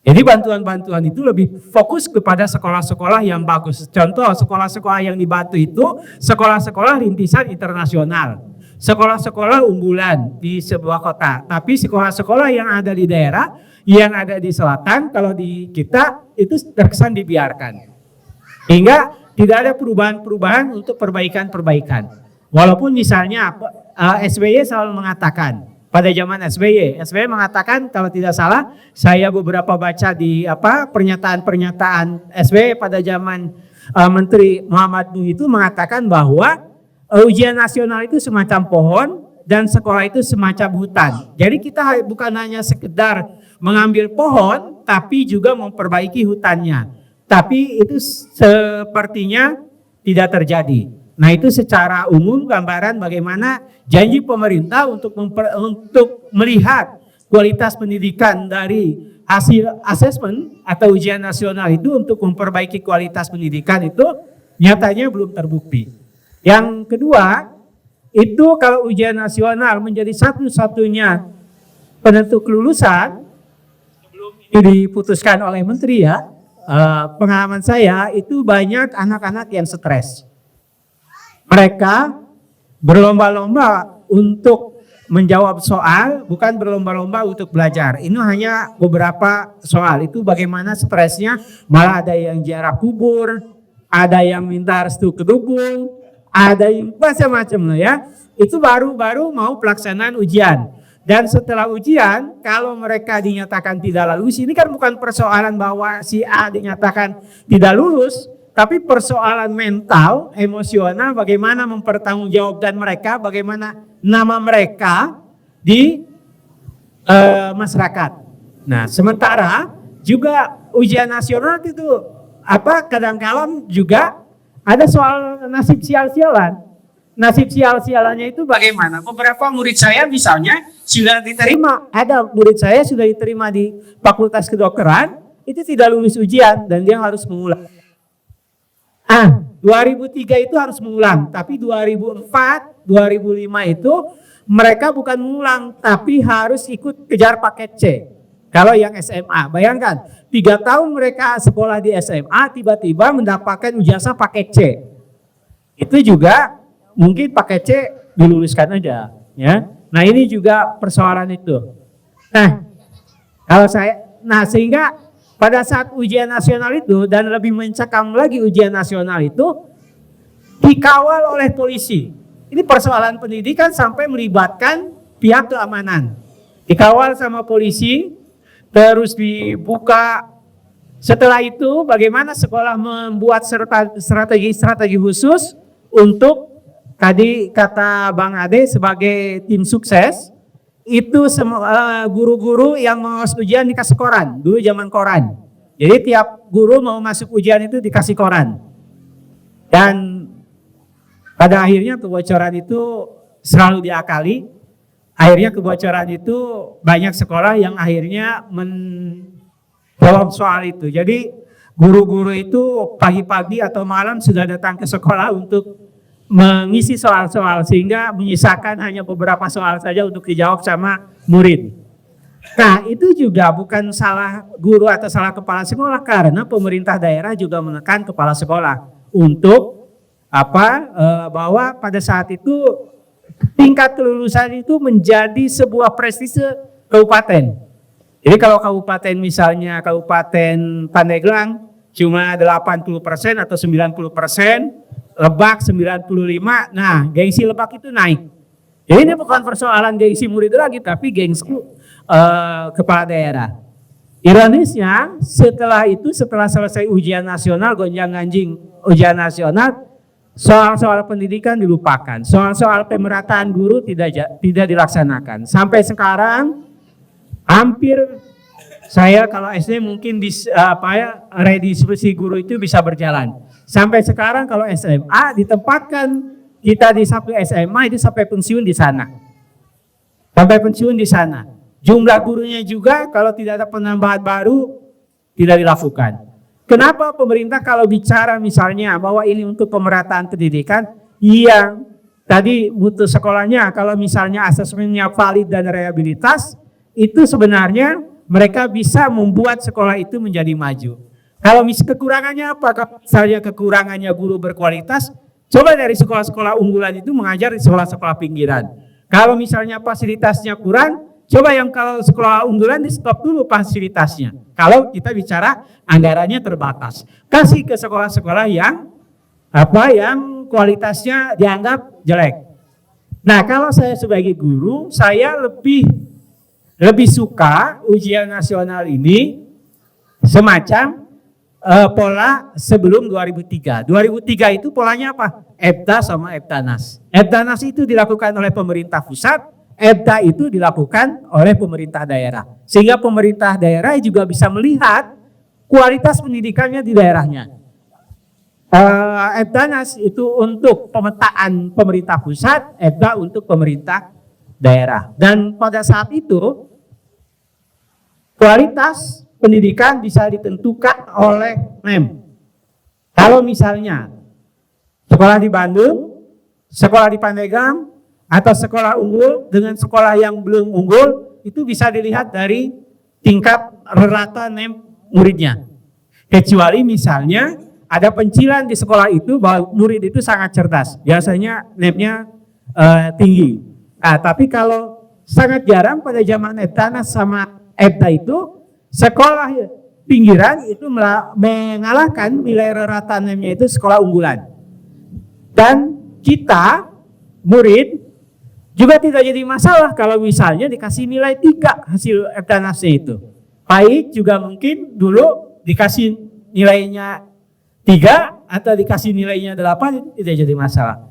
Jadi bantuan-bantuan itu lebih fokus kepada sekolah-sekolah yang bagus. Contoh sekolah-sekolah yang dibantu itu sekolah-sekolah rintisan internasional, sekolah-sekolah unggulan di sebuah kota. Tapi sekolah-sekolah yang ada di daerah, yang ada di selatan, kalau di kita itu terkesan dibiarkan. Hingga tidak ada perubahan-perubahan untuk perbaikan-perbaikan. Walaupun misalnya SBY selalu mengatakan, pada zaman SBY mengatakan kalau tidak salah, saya beberapa baca di pernyataan-pernyataan SBY pada zaman Menteri Muhammad Nuh itu mengatakan bahwa ujian nasional itu semacam pohon dan sekolah itu semacam hutan. Jadi kita bukan hanya sekedar mengambil pohon, tapi juga memperbaiki hutannya. Tapi itu sepertinya tidak terjadi. Nah, itu secara umum gambaran bagaimana janji pemerintah untuk melihat kualitas pendidikan dari hasil asesmen atau ujian nasional itu untuk memperbaiki kualitas pendidikan itu nyatanya belum terbukti. Yang kedua, itu kalau ujian nasional menjadi satu-satunya penentu kelulusan, sebelum ini diputuskan oleh menteri ya, pengalaman saya itu banyak anak-anak yang stres. Mereka berlomba-lomba untuk menjawab soal, bukan berlomba-lomba untuk belajar. Ini hanya beberapa soal. Itu bagaimana stresnya, malah ada yang ziarah kubur, ada yang minta restu ke dukun, ada yang macam-macam lah ya. Itu baru mau pelaksanaan ujian. Dan setelah ujian, kalau mereka dinyatakan tidak lulus, ini kan bukan persoalan bahwa si A dinyatakan tidak lulus, tapi persoalan mental, emosional, bagaimana mempertanggungjawabkan mereka, bagaimana nama mereka di masyarakat. Nah, sementara juga ujian nasional itu kadang-kadang juga ada soal nasib sial-sialan. Nasib sial-sialannya itu bagaimana? Beberapa murid saya misalnya sudah diterima, ada murid saya sudah diterima di Fakultas Kedokteran, itu tidak lulus ujian dan dia harus mengulang. 2003 itu harus mengulang, tapi 2004, 2005 itu mereka bukan mengulang, tapi harus ikut kejar paket C. Kalau yang SMA, bayangkan 3 tahun mereka sekolah di SMA, tiba-tiba mendapatkan ijazah paket C. Itu juga mungkin paket C diluluskan aja, ya. Nah ini juga persoalan itu. Sehingga pada saat ujian nasional itu dan lebih mencekam lagi ujian nasional itu dikawal oleh polisi. Ini persoalan pendidikan sampai melibatkan pihak keamanan. Dikawal sama polisi, terus dibuka. Setelah itu bagaimana sekolah membuat strategi khusus untuk tadi kata Bang Ade sebagai tim sukses, itu semua guru-guru yang mau masuk ujian dikasih koran. Dulu zaman koran. Jadi tiap guru mau masuk ujian itu dikasih koran. Dan pada akhirnya kebocoran itu selalu diakali. Akhirnya kebocoran itu banyak sekolah yang akhirnya menjawab soal itu. Jadi guru-guru itu pagi-pagi atau malam sudah datang ke sekolah untuk mengisi soal-soal sehingga menyisakan hanya beberapa soal saja untuk dijawab sama murid. Nah itu juga bukan salah guru atau salah kepala sekolah, karena pemerintah daerah juga menekan kepala sekolah untuk bahwa pada saat itu tingkat kelulusan itu menjadi sebuah prestise kabupaten. Jadi kalau kabupaten misalnya Kabupaten Pandeglang cuma 80% atau 90%, Lebak 95, nah gengsi Lebak itu naik. Jadi ini bukan persoalan gengsi murid lagi, tapi gengsi kepala daerah. Ironisnya setelah selesai ujian nasional, gonjang-ganjing ujian nasional, soal-soal pendidikan dilupakan, soal-soal pemerataan guru tidak dilaksanakan. Sampai sekarang hampir saya kalau SD mungkin redistribusi guru itu bisa berjalan. Sampai sekarang kalau SMA ditempatkan kita di satu SMA itu sampai pensiun di sana. Sampai pensiun di sana. Jumlah gurunya juga kalau tidak ada penambahan baru tidak dilakukan. Kenapa pemerintah kalau bicara misalnya bahwa ini untuk pemerataan pendidikan, yang tadi mutu sekolahnya kalau misalnya asesmennya valid dan rehabilitas, itu sebenarnya mereka bisa membuat sekolah itu menjadi maju. Kalau kekurangannya apa? Kalau misalnya kekurangannya guru berkualitas, coba dari sekolah-sekolah unggulan itu mengajar di sekolah-sekolah pinggiran. Kalau misalnya fasilitasnya kurang, coba yang kalau sekolah unggulan di stop dulu fasilitasnya. Kalau kita bicara anggarannya terbatas, kasih ke sekolah-sekolah yang yang kualitasnya dianggap jelek. Nah, kalau saya sebagai guru, saya lebih suka ujian nasional ini semacam pola sebelum 2003. 2003 itu polanya apa? EBTA sama EBTANAS. EBTANAS itu dilakukan oleh pemerintah pusat, EBTA itu dilakukan oleh pemerintah daerah. Sehingga pemerintah daerah juga bisa melihat kualitas pendidikannya di daerahnya. EBTANAS itu untuk pemetaan pemerintah pusat, EBTA untuk pemerintah daerah. Dan pada saat itu kualitas pendidikan bisa ditentukan oleh NEM. Kalau misalnya sekolah di Bandung, sekolah di Pandeglang, atau sekolah unggul dengan sekolah yang belum unggul, itu bisa dilihat dari tingkat rata NEM muridnya. Kecuali misalnya ada pencilan di sekolah itu bahwa murid itu sangat cerdas, biasanya NEM-nya tinggi. Nah, tapi kalau sangat jarang pada zaman Eptanas sama Epta itu sekolah pinggiran itu mengalahkan nilai rata NEM-nya itu sekolah unggulan. Dan kita murid juga tidak jadi masalah kalau misalnya dikasih nilai 3 hasil Eptanasnya itu. Baik juga mungkin dulu dikasih nilainya 3 atau dikasih nilainya 8 tidak jadi masalah.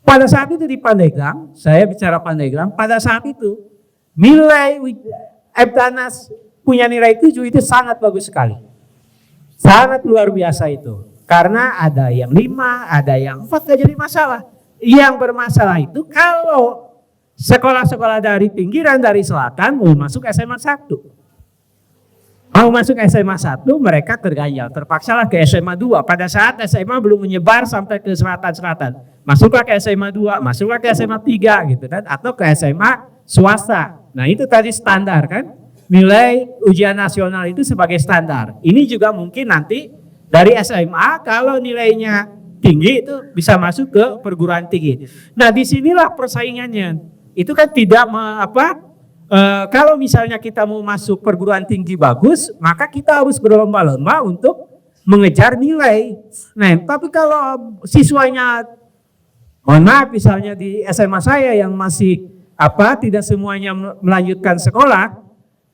Pada saat itu di Pandeglang, saya bicara Pandeglang, pada saat itu nilai Eptanas punya nilai 7 itu sangat bagus sekali. Sangat luar biasa itu. Karena ada yang 5, ada yang 4, gak jadi masalah. Yang bermasalah itu kalau sekolah-sekolah dari pinggiran, dari selatan mau masuk SMA 1. Mau masuk SMA 1 mereka terganjal, terpaksalah ke SMA 2. Pada saat SMA belum menyebar sampai ke selatan-selatan. Masuklah ke SMA 2, masuklah ke SMA 3 gitu kan, atau ke SMA swasta. Nah itu tadi standar kan, nilai ujian nasional itu sebagai standar. Ini juga mungkin nanti dari SMA kalau nilainya tinggi itu bisa masuk ke perguruan tinggi. Nah disinilah persaingannya. Itu kan tidak kalau misalnya kita mau masuk perguruan tinggi bagus, maka kita harus berlomba-lomba untuk mengejar nilai. Nah, tapi kalau siswanya, mohon maaf misalnya di SMA saya yang masih tidak semuanya melanjutkan sekolah,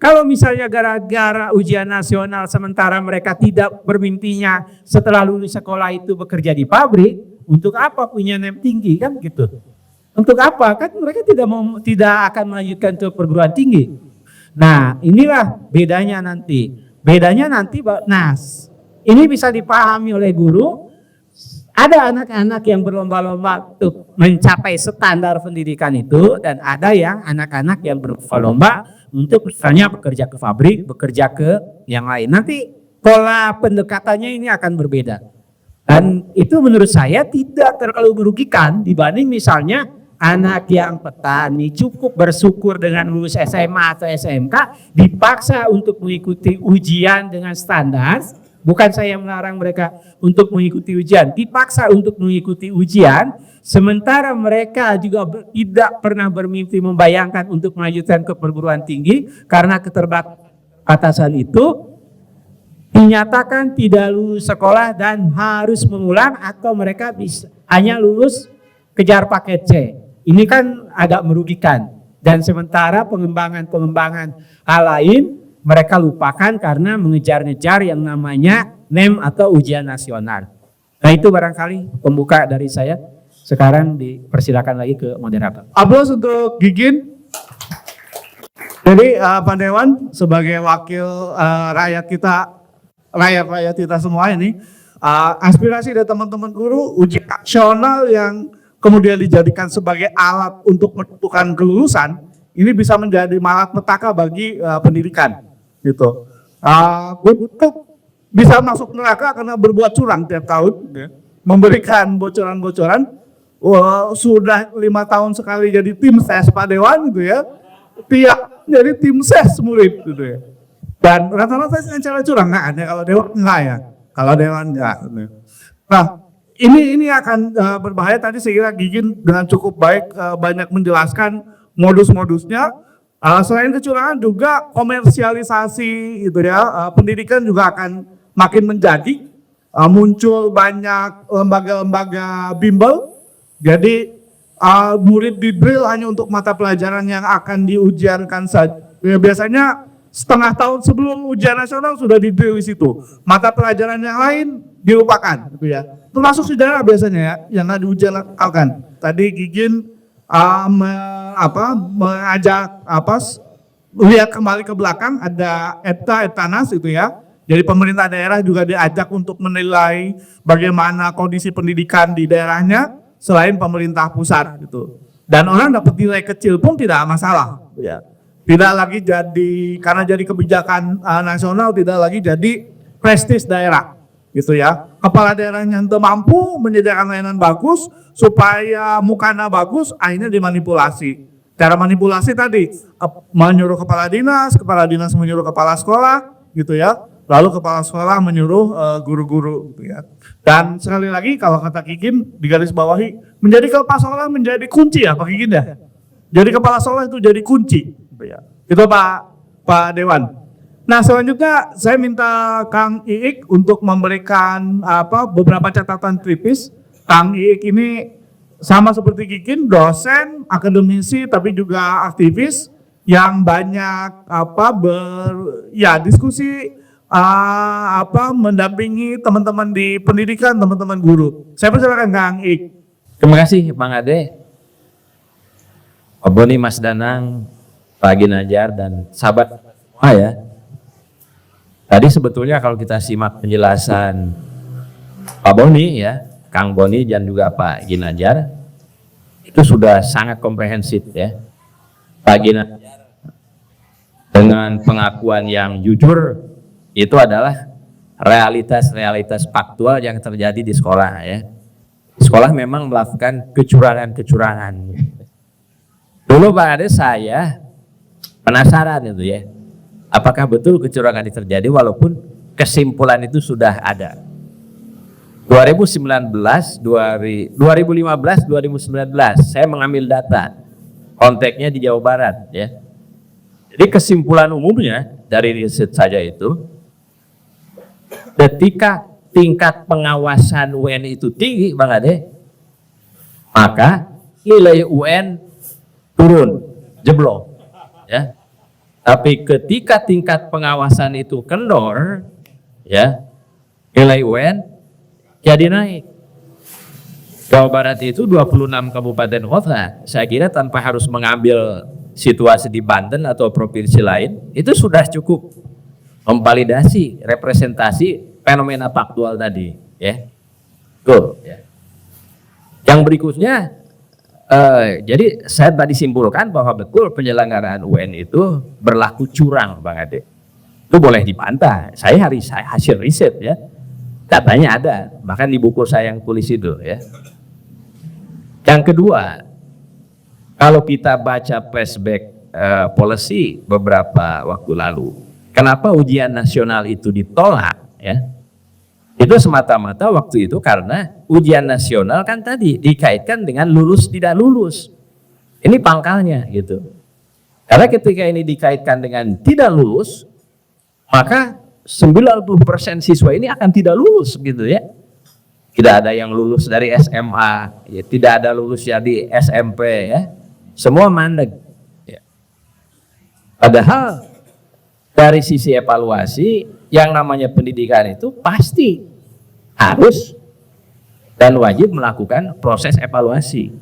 kalau misalnya gara-gara ujian nasional sementara mereka tidak bermimpinya setelah lulus sekolah itu bekerja di pabrik, untuk apa punya NEM tinggi kan gitu? Untuk apa? Kan mereka tidak akan melanjutkan ke perguruan tinggi. Nah, inilah bedanya nanti. Bedanya nanti, nah ini bisa dipahami oleh guru. Ada anak-anak yang berlomba-lomba untuk mencapai standar pendidikan itu, dan ada yang anak-anak yang berlomba untuk misalnya bekerja ke pabrik, bekerja ke yang lain. Nanti pola pendekatannya ini akan berbeda. Dan itu menurut saya tidak terlalu merugikan dibanding misalnya anak yang petani cukup bersyukur dengan lulus SMA atau SMK dipaksa untuk mengikuti ujian dengan standar. Bukan saya melarang mereka untuk mengikuti ujian, dipaksa untuk mengikuti ujian, sementara mereka juga tidak pernah bermimpi membayangkan untuk melanjutkan ke perguruan tinggi karena keterbatasan itu, dinyatakan tidak lulus sekolah dan harus mengulang atau mereka bisa hanya lulus kejar paket C. Ini kan agak merugikan, dan sementara pengembangan hal lain mereka lupakan karena mengejar-ngejar yang namanya NEM atau ujian nasional. Nah itu barangkali pembuka dari saya. Sekarang dipersilakan lagi ke moderator. Aplaus untuk Gigin. Jadi Pak Dewan sebagai wakil rakyat kita semua ini, aspirasi dari teman-teman guru, ujian nasional yang kemudian dijadikan sebagai alat untuk menentukan kelulusan, ini bisa menjadi malapetaka bagi pendidikan. Gitu. Untuk bisa masuk neraka karena berbuat curang tiap tahun, memberikan bocoran-bocoran. Sudah 5 tahun sekali jadi tim ses Pak Dewan gitu ya, tiap jadi tim ses murid gitu ya. Dan rata-rata dengan cara curang nggak ada, kalau Dewan enggak ya, kalau Dewan enggak. Nah ini akan berbahaya. Tadi saya kira Gigin dengan cukup baik banyak menjelaskan modus-modusnya. Selain kecurangan juga komersialisasi gitu ya, pendidikan juga akan makin menjadi, muncul banyak lembaga-lembaga bimbel. Jadi murid di drill hanya untuk mata pelajaran yang akan diujiankan saja. Ya, biasanya setengah tahun sebelum ujian nasional sudah di drill di situ. Mata pelajaran yang lain dilupakan gitu ya. Termasuk sejarah biasanya ya yang nggak diujiankan. Tadi Gigin mengajak lihat kembali ke belakang, ada Eptanas itu ya. Jadi pemerintah daerah juga diajak untuk menilai bagaimana kondisi pendidikan di daerahnya selain pemerintah pusat gitu. Dan orang dapat nilai kecil pun tidak masalah ya. Tidak lagi karena jadi kebijakan nasional, tidak lagi jadi prestis daerah gitu ya. Kepala daerahnya yang mampu menyediakan layanan bagus supaya mukana bagus, akhirnya dimanipulasi. Cara manipulasi tadi menyuruh kepala dinas menyuruh kepala sekolah gitu ya. Lalu kepala sekolah menyuruh guru-guru gitu ya. Dan sekali lagi kalau kata Kikin digarisbawahi, menjadi kepala sekolah menjadi kunci ya Pak Kikin ya. Jadi kepala sekolah itu jadi kunci. Itu Pak Dewan. Nah selanjutnya saya minta Kang Iik untuk memberikan beberapa catatan tipis. Kang Iik ini sama seperti Kikin, dosen, akademisi, tapi juga aktivis yang banyak diskusi mendampingi teman-teman di pendidikan, teman-teman guru. Saya persilakan Kang Iik. Terima kasih Bang Ade, Pak Boni, Mas Danang, Pak Ginanjar, dan sahabat semua ya. Tadi sebetulnya kalau kita simak penjelasan Pak Boni ya, Kang Boni dan juga Pak Ginanjar, itu sudah sangat komprehensif ya. Pak Ginanjar dengan pengakuan yang jujur, itu adalah realitas-realitas faktual yang terjadi di sekolah ya. Sekolah memang melakukan kecurangan-kecurangan. Dulu Pak Ade, saya penasaran itu ya, apakah betul kecurangan itu terjadi walaupun kesimpulan itu sudah ada. 2015, 2019, saya mengambil data, konteksnya di Jawa Barat ya. Jadi kesimpulan umumnya dari riset saja itu, ketika tingkat pengawasan UN itu tinggi Bang Ade, maka nilai UN turun, jeblok ya. Tapi ketika tingkat pengawasan itu kendor ya, nilai UN jadi naik. Jawa Barat itu 26 kabupaten kota. Saya kira tanpa harus mengambil situasi di Banten atau provinsi lain, itu sudah cukup memvalidasi representasi fenomena faktual tadi ya. Tuh ya. Yang berikutnya jadi saya tadi simpulkan bahwa betul penyelenggaraan UN itu berlaku curang Bang Ade. Itu boleh dibantah. Saya hasil riset ya. Datanya ada, bahkan di buku saya yang tulis itu ya. Yang kedua, kalau kita baca flashback policy beberapa waktu lalu, kenapa ujian nasional itu ditolak ya? Itu semata-mata waktu itu karena ujian nasional kan tadi dikaitkan dengan lulus tidak lulus. Ini pangkalnya gitu. Karena ketika ini dikaitkan dengan tidak lulus, maka 90% siswa ini akan tidak lulus gitu ya. Tidak ada yang lulus dari SMA, ya, tidak ada lulus dari SMP ya. Semua mandek. Ya. Padahal dari sisi evaluasi, yang namanya pendidikan itu pasti harus dan wajib melakukan proses evaluasi.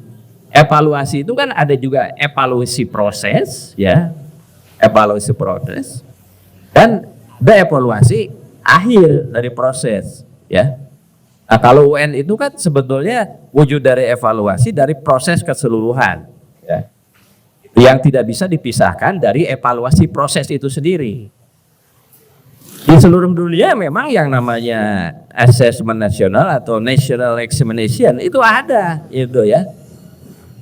Evaluasi itu kan ada juga evaluasi proses ya, evaluasi proses, dan ada evaluasi akhir dari proses ya. Nah, kalau UN itu kan sebetulnya wujud dari evaluasi dari proses keseluruhan ya, yang tidak bisa dipisahkan dari evaluasi proses itu sendiri. Di seluruh dunia memang yang namanya assessment nasional atau national examination itu ada itu ya.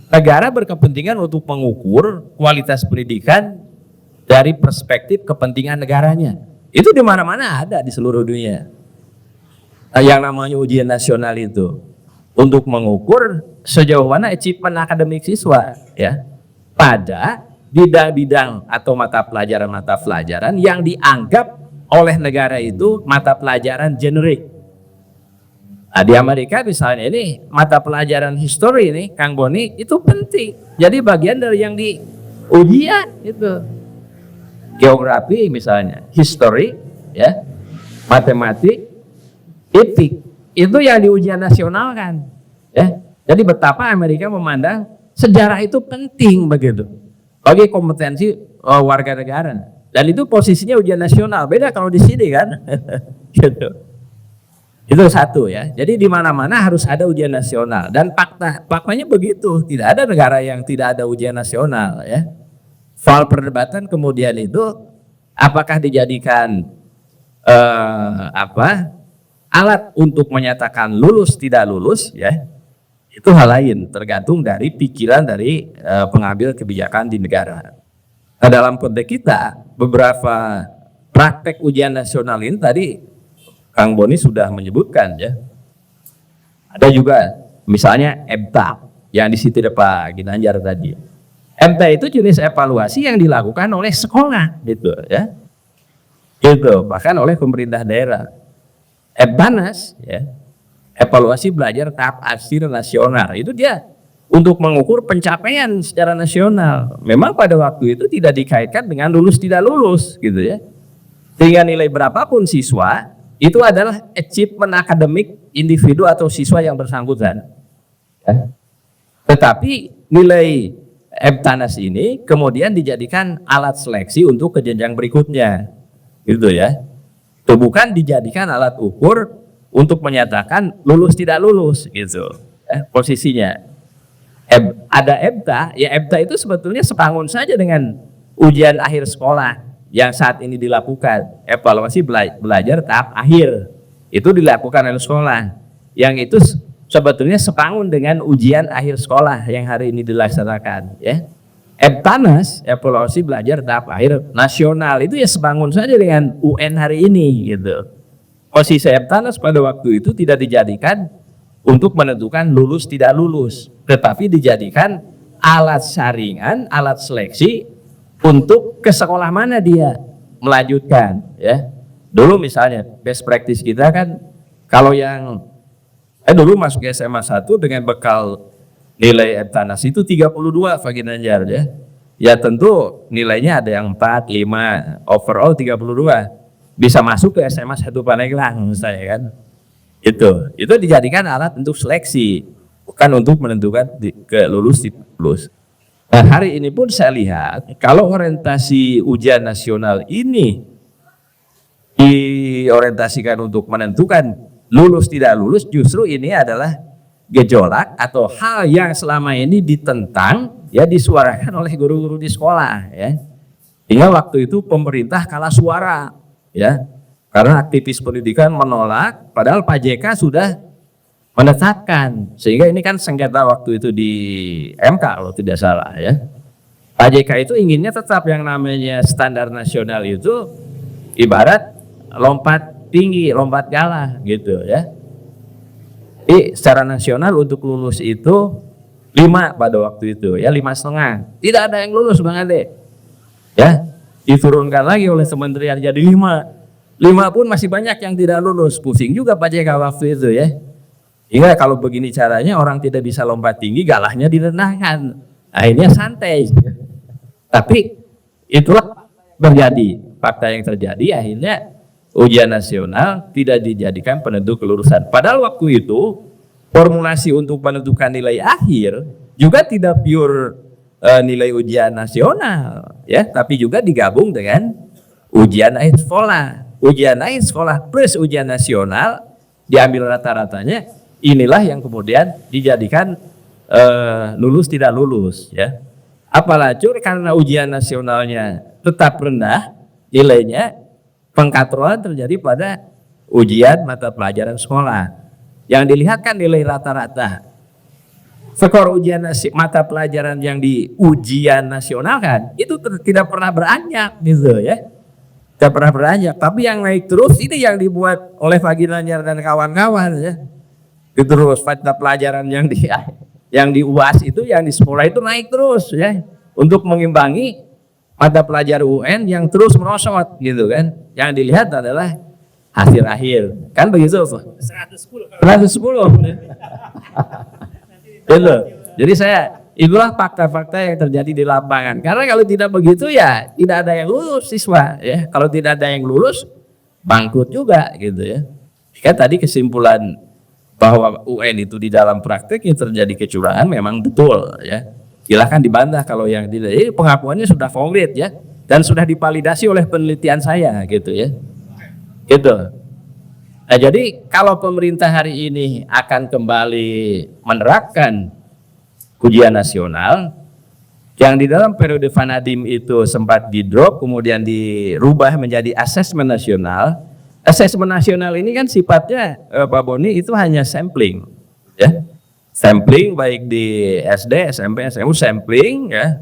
Negara berkepentingan untuk mengukur kualitas pendidikan dari perspektif kepentingan negaranya. Itu di mana-mana ada di seluruh dunia. Nah, yang namanya ujian nasional itu untuk mengukur sejauh mana achievement akademik siswa ya pada bidang-bidang atau mata pelajaran yang dianggap oleh negara itu mata pelajaran generik. Nah, di Amerika misalnya ini mata pelajaran history ini Kang Boni itu penting. Jadi bagian dari yang di ujian itu. Geografi misalnya, history ya, matematik, etik, itu yang di ujian nasional kan ya. Jadi betapa Amerika memandang sejarah itu penting begitu bagi kompetensi warga negara, dan itu posisinya ujian nasional. Beda kalau di sini kan gitu. Itu satu ya. Jadi di mana-mana harus ada ujian nasional, dan faktanya begitu, tidak ada negara yang tidak ada ujian nasional ya. Soal perdebatan kemudian itu apakah dijadikan alat untuk menyatakan lulus tidak lulus ya, itu hal lain, tergantung dari pikiran dari pengambil kebijakan di negara. Nah, dalam konteks kita beberapa praktek ujian nasional ini tadi Kang Boni sudah menyebutkan ya. Ada juga misalnya EBTA yang di situ ada Pak Ginanjar tadi. MT itu jenis evaluasi yang dilakukan oleh sekolah gitu ya. Gitu, bahkan oleh pemerintah daerah. EBTANAS ya, evaluasi belajar tahap akhir nasional. Itu dia untuk mengukur pencapaian secara nasional. Memang pada waktu itu tidak dikaitkan dengan lulus tidak lulus gitu ya. Sehingga nilai berapapun siswa itu adalah achievement akademik individu atau siswa yang bersangkutan. Ya. Tetapi nilai EBTANAS ini kemudian dijadikan alat seleksi untuk ke jenjang berikutnya, gitu ya. Itu bukan dijadikan alat ukur untuk menyatakan lulus tidak lulus, gitu. Posisinya. Ada EBTA, ya EBTA itu sebetulnya sebangun saja dengan ujian akhir sekolah yang saat ini dilakukan, evaluasi belajar tahap akhir. Itu dilakukan oleh sekolah. Yang itu sebetulnya sebangun dengan ujian akhir sekolah yang hari ini dilaksanakan ya. EBTANAS, evaluasi belajar tahap akhir nasional, itu ya sebangun saja dengan UN hari ini gitu. Posisi EBTANAS pada waktu itu tidak dijadikan untuk menentukan lulus tidak lulus, tetapi dijadikan alat saringan, alat seleksi untuk ke sekolah mana dia melanjutkan ya. Dulu misalnya best practice kita kan kalau yang dulu masuk SMA 1 dengan bekal nilai EBTANAS itu 32 Pak Ginanjar ya. Ya tentu nilainya ada yang 4, 5, overall 32. Bisa masuk ke SMA 1 Pandeglang saya kan. Itu dijadikan alat untuk seleksi, bukan untuk menentukan ke lulus tidak lulus. Nah, hari ini pun saya lihat kalau orientasi ujian nasional ini diorientasikan untuk menentukan lulus tidak lulus, justru ini adalah gejolak atau hal yang selama ini ditentang ya, disuarakan oleh guru-guru di sekolah ya. Hingga waktu itu pemerintah kalah suara ya, karena aktivis pendidikan menolak padahal Pak JK sudah menetapkan, sehingga ini kan sengketa waktu itu di MK kalau tidak salah ya. Pak JK itu inginnya tetap yang namanya standar nasional itu ibarat lompat tinggi, lompat galah gitu ya. Jadi secara nasional untuk lulus itu 5 pada waktu itu ya, 5,5. Tidak ada yang lulus Bang Ade. Ya, diturunkan lagi oleh kementerian jadi 5. 5 pun masih banyak yang tidak lulus. Pusing juga Pak JK waktu itu ya. Hingga kalau begini caranya orang tidak bisa lompat tinggi, galahnya direndahkan. Akhirnya santai. Tapi itulah terjadi. Fakta yang terjadi akhirnya ujian nasional tidak dijadikan penentu kelulusan. Padahal waktu itu formulasi untuk menentukan nilai akhir juga tidak pure nilai ujian nasional ya, tapi juga digabung dengan ujian akhir sekolah. Ujian akhir sekolah plus ujian nasional diambil rata-ratanya, inilah yang kemudian dijadikan lulus tidak lulus ya. Apalagi karena ujian nasionalnya tetap rendah nilainya, pengkatrolan terjadi pada ujian mata pelajaran sekolah. Yang dilihat kan nilai rata-rata. Skor ujian mata pelajaran yang di ujian nasional kan itu tidak pernah beranjak gitu ya. Tidak pernah beranjak, tapi yang naik terus ini yang dibuat oleh Pak Ginanjar dan kawan-kawan ya. Itu terus mata pelajaran yang di UAS itu, yang di sekolah itu naik terus ya, untuk mengimbangi mata pelajaran UN yang terus merosot gitu kan. Yang dilihat adalah hasil akhir. Kan begitu? 110. Gitu. Jadi itulah fakta-fakta yang terjadi di lapangan. Karena kalau tidak begitu ya tidak ada yang lulus siswa ya. Kalau tidak ada yang lulus bangkrut juga gitu ya. Kan tadi kesimpulan bahwa UN itu di dalam prakteknya terjadi kecurangan memang betul ya. Silahkan dibantah kalau yang tidak. Jadi pengakuannya sudah valid ya, dan sudah divalidasi oleh penelitian saya gitu ya. Gitu. Nah, jadi kalau pemerintah hari ini akan kembali menerapkan ujian nasional yang di dalam periode Vanadim itu sempat di-drop kemudian dirubah menjadi asesmen nasional. Asesmen nasional ini kan sifatnya Pak Boni itu hanya sampling ya. Sampling baik di SD, SMP, SMU sampling ya.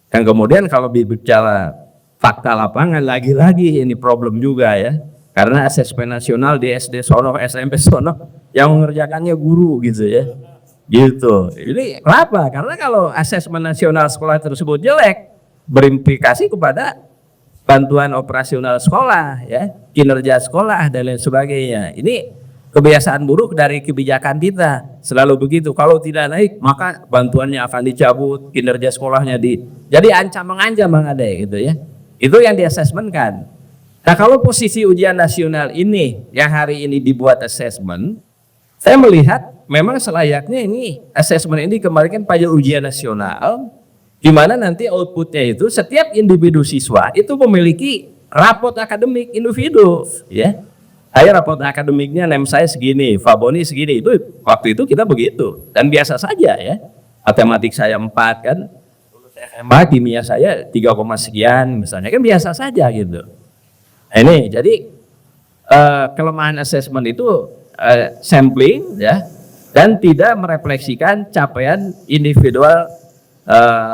Dan kemudian kalau bicara fakta lapangan lagi-lagi ini problem juga ya. Karena asesmen nasional di SD sono, SMP sono yang mengerjakannya guru gitu ya. Gitu. Ini kenapa? Karena kalau asesmen nasional sekolah tersebut jelek, berimplikasi kepada bantuan operasional sekolah, ya, kinerja sekolah dan lain sebagainya. Ini kebiasaan buruk dari kebijakan kita, selalu begitu. Kalau tidak naik, maka bantuannya akan dicabut, kinerja sekolahnya jadi ancam mengancam Bang Ade, gitu ya. Itu yang diasesmenkan. Nah, kalau posisi ujian nasional ini yang hari ini dibuat asesmen, saya melihat memang selayaknya ini asesmen ini kembalikan pada ujian nasional, di mana nanti outputnya itu setiap individu siswa itu memiliki raport akademik individu, ya. Saya raport akademiknya NEM saya segini, Faboni segini, itu waktu itu kita begitu dan biasa saja, ya. Matematik saya 4 kan, SMA, kimia saya 3, sekian misalnya, kan biasa saja gitu. Nah, ini jadi kelemahan asesmen itu sampling, ya, dan tidak merefleksikan capaian individual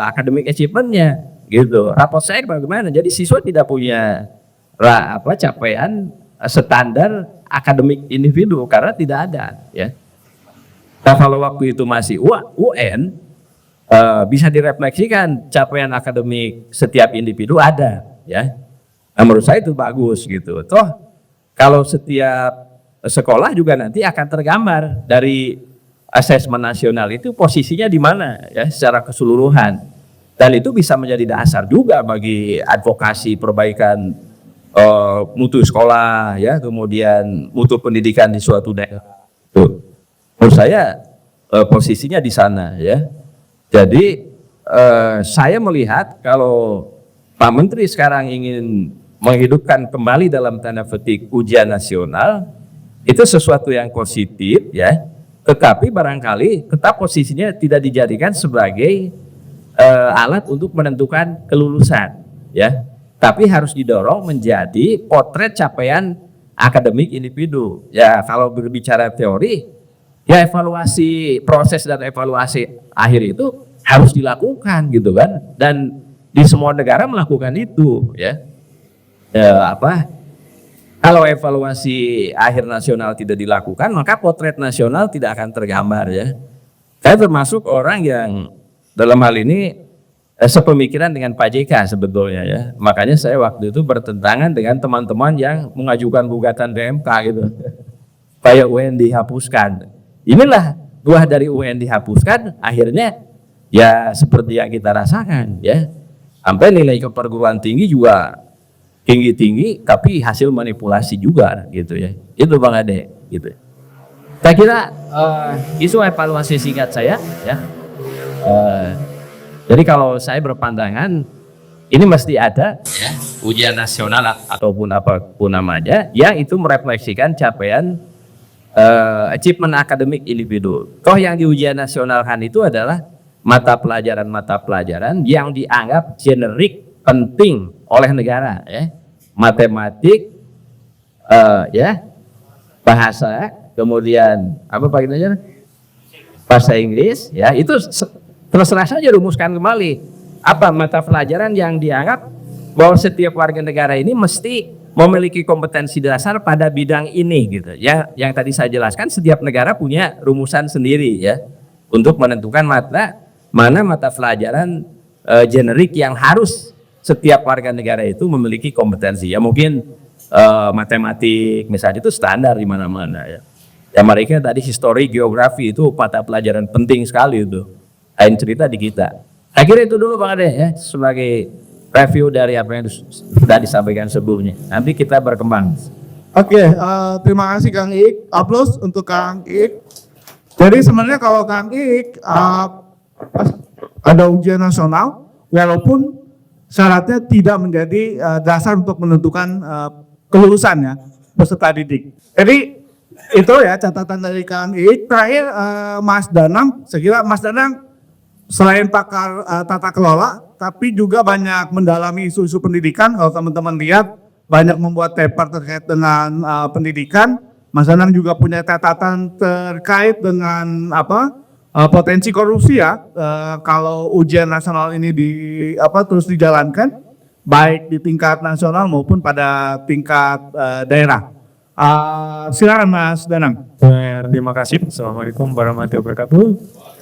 academic achievement-nya gitu. Raport saya bagaimana? Jadi siswa tidak punya capaian standar akademik individu karena tidak ada, ya. Nah, kalau waktu itu masih UN, bisa direfleksikan capaian akademik setiap individu ada, ya. Nah, menurut saya itu bagus gitu. Toh kalau setiap sekolah juga nanti akan tergambar dari asesmen nasional itu posisinya di mana, ya, secara keseluruhan, dan itu bisa menjadi dasar juga bagi advokasi perbaikan mutu sekolah, ya, kemudian mutu pendidikan di suatu daerah. Tuh, menurut saya posisinya di sana, ya. Jadi saya melihat kalau Pak Menteri sekarang ingin menghidupkan kembali dalam tanda petik ujian nasional, itu sesuatu yang positif, ya. Tetapi barangkali tetap posisinya tidak dijadikan sebagai alat untuk menentukan kelulusan, ya. Tapi harus didorong menjadi potret capaian akademik individu. Ya, kalau berbicara teori, ya evaluasi proses dan evaluasi akhir itu harus dilakukan gitu kan. Dan di semua negara melakukan itu, ya. Kalau evaluasi akhir nasional tidak dilakukan, maka potret nasional tidak akan tergambar, ya. Saya termasuk orang yang dalam hal ini sepemikiran dengan Pak JK sebetulnya, ya. Makanya saya waktu itu bertentangan dengan teman-teman yang mengajukan gugatan PMK gitu. Supaya UN dihapuskan. Inilah buah dari UN dihapuskan, akhirnya ya seperti yang kita rasakan, ya. Sampai nilai ke perguruan tinggi juga tinggi-tinggi, tapi hasil manipulasi juga, gitu ya. Itu Bang Ade, gitu. Saya kira isu evaluasi singkat saya, ya. Jadi kalau saya berpandangan ini mesti ada, ya, ujian nasional ataupun apapun namanya yang itu merefleksikan capaian achievement akademik individu. Toh yang di ujian nasional kan itu adalah mata pelajaran yang dianggap generik penting oleh negara, ya. Matematik, ya, bahasa, kemudian apa pakainya, bahasa Inggris, ya, itu terserah saja rumuskan kembali apa mata pelajaran yang dianggap bahwa setiap warga negara ini mesti memiliki kompetensi dasar pada bidang ini, gitu ya. Yang tadi saya jelaskan, setiap negara punya rumusan sendiri, ya, untuk menentukan mana mata pelajaran generik yang harus setiap warga negara itu memiliki kompetensi, ya. Mungkin matematik misalnya itu standar di mana-mana, ya. Ya, mereka tadi histori, geografi itu mata pelajaran penting sekali itu. Lain cerita di kita. Akhirnya itu dulu Bang Ade, ya, sebagai review dari apa yang sudah disampaikan sebelumnya. Nanti kita berkembang. Oke, terima kasih Kang Ik. Aplaus untuk Kang Ik. Jadi sebenarnya kalau Kang Ik ada ujian nasional, walaupun syaratnya tidak menjadi dasar untuk menentukan kelulusan, ya, peserta didik. Jadi itu, ya, catatan dari Kang Ik. Terakhir Mas Danang, saya kira Mas Danang selain pakar tata kelola, tapi juga banyak mendalami isu-isu pendidikan. Kalau teman-teman lihat, banyak membuat paper terkait dengan pendidikan. Mas Danang juga punya catatan terkait dengan potensi korupsi, ya, kalau ujian nasional ini terus dijalankan, baik di tingkat nasional maupun pada tingkat daerah. Silakan Mas Danang. Terima kasih. Assalamualaikum warahmatullahi wabarakatuh.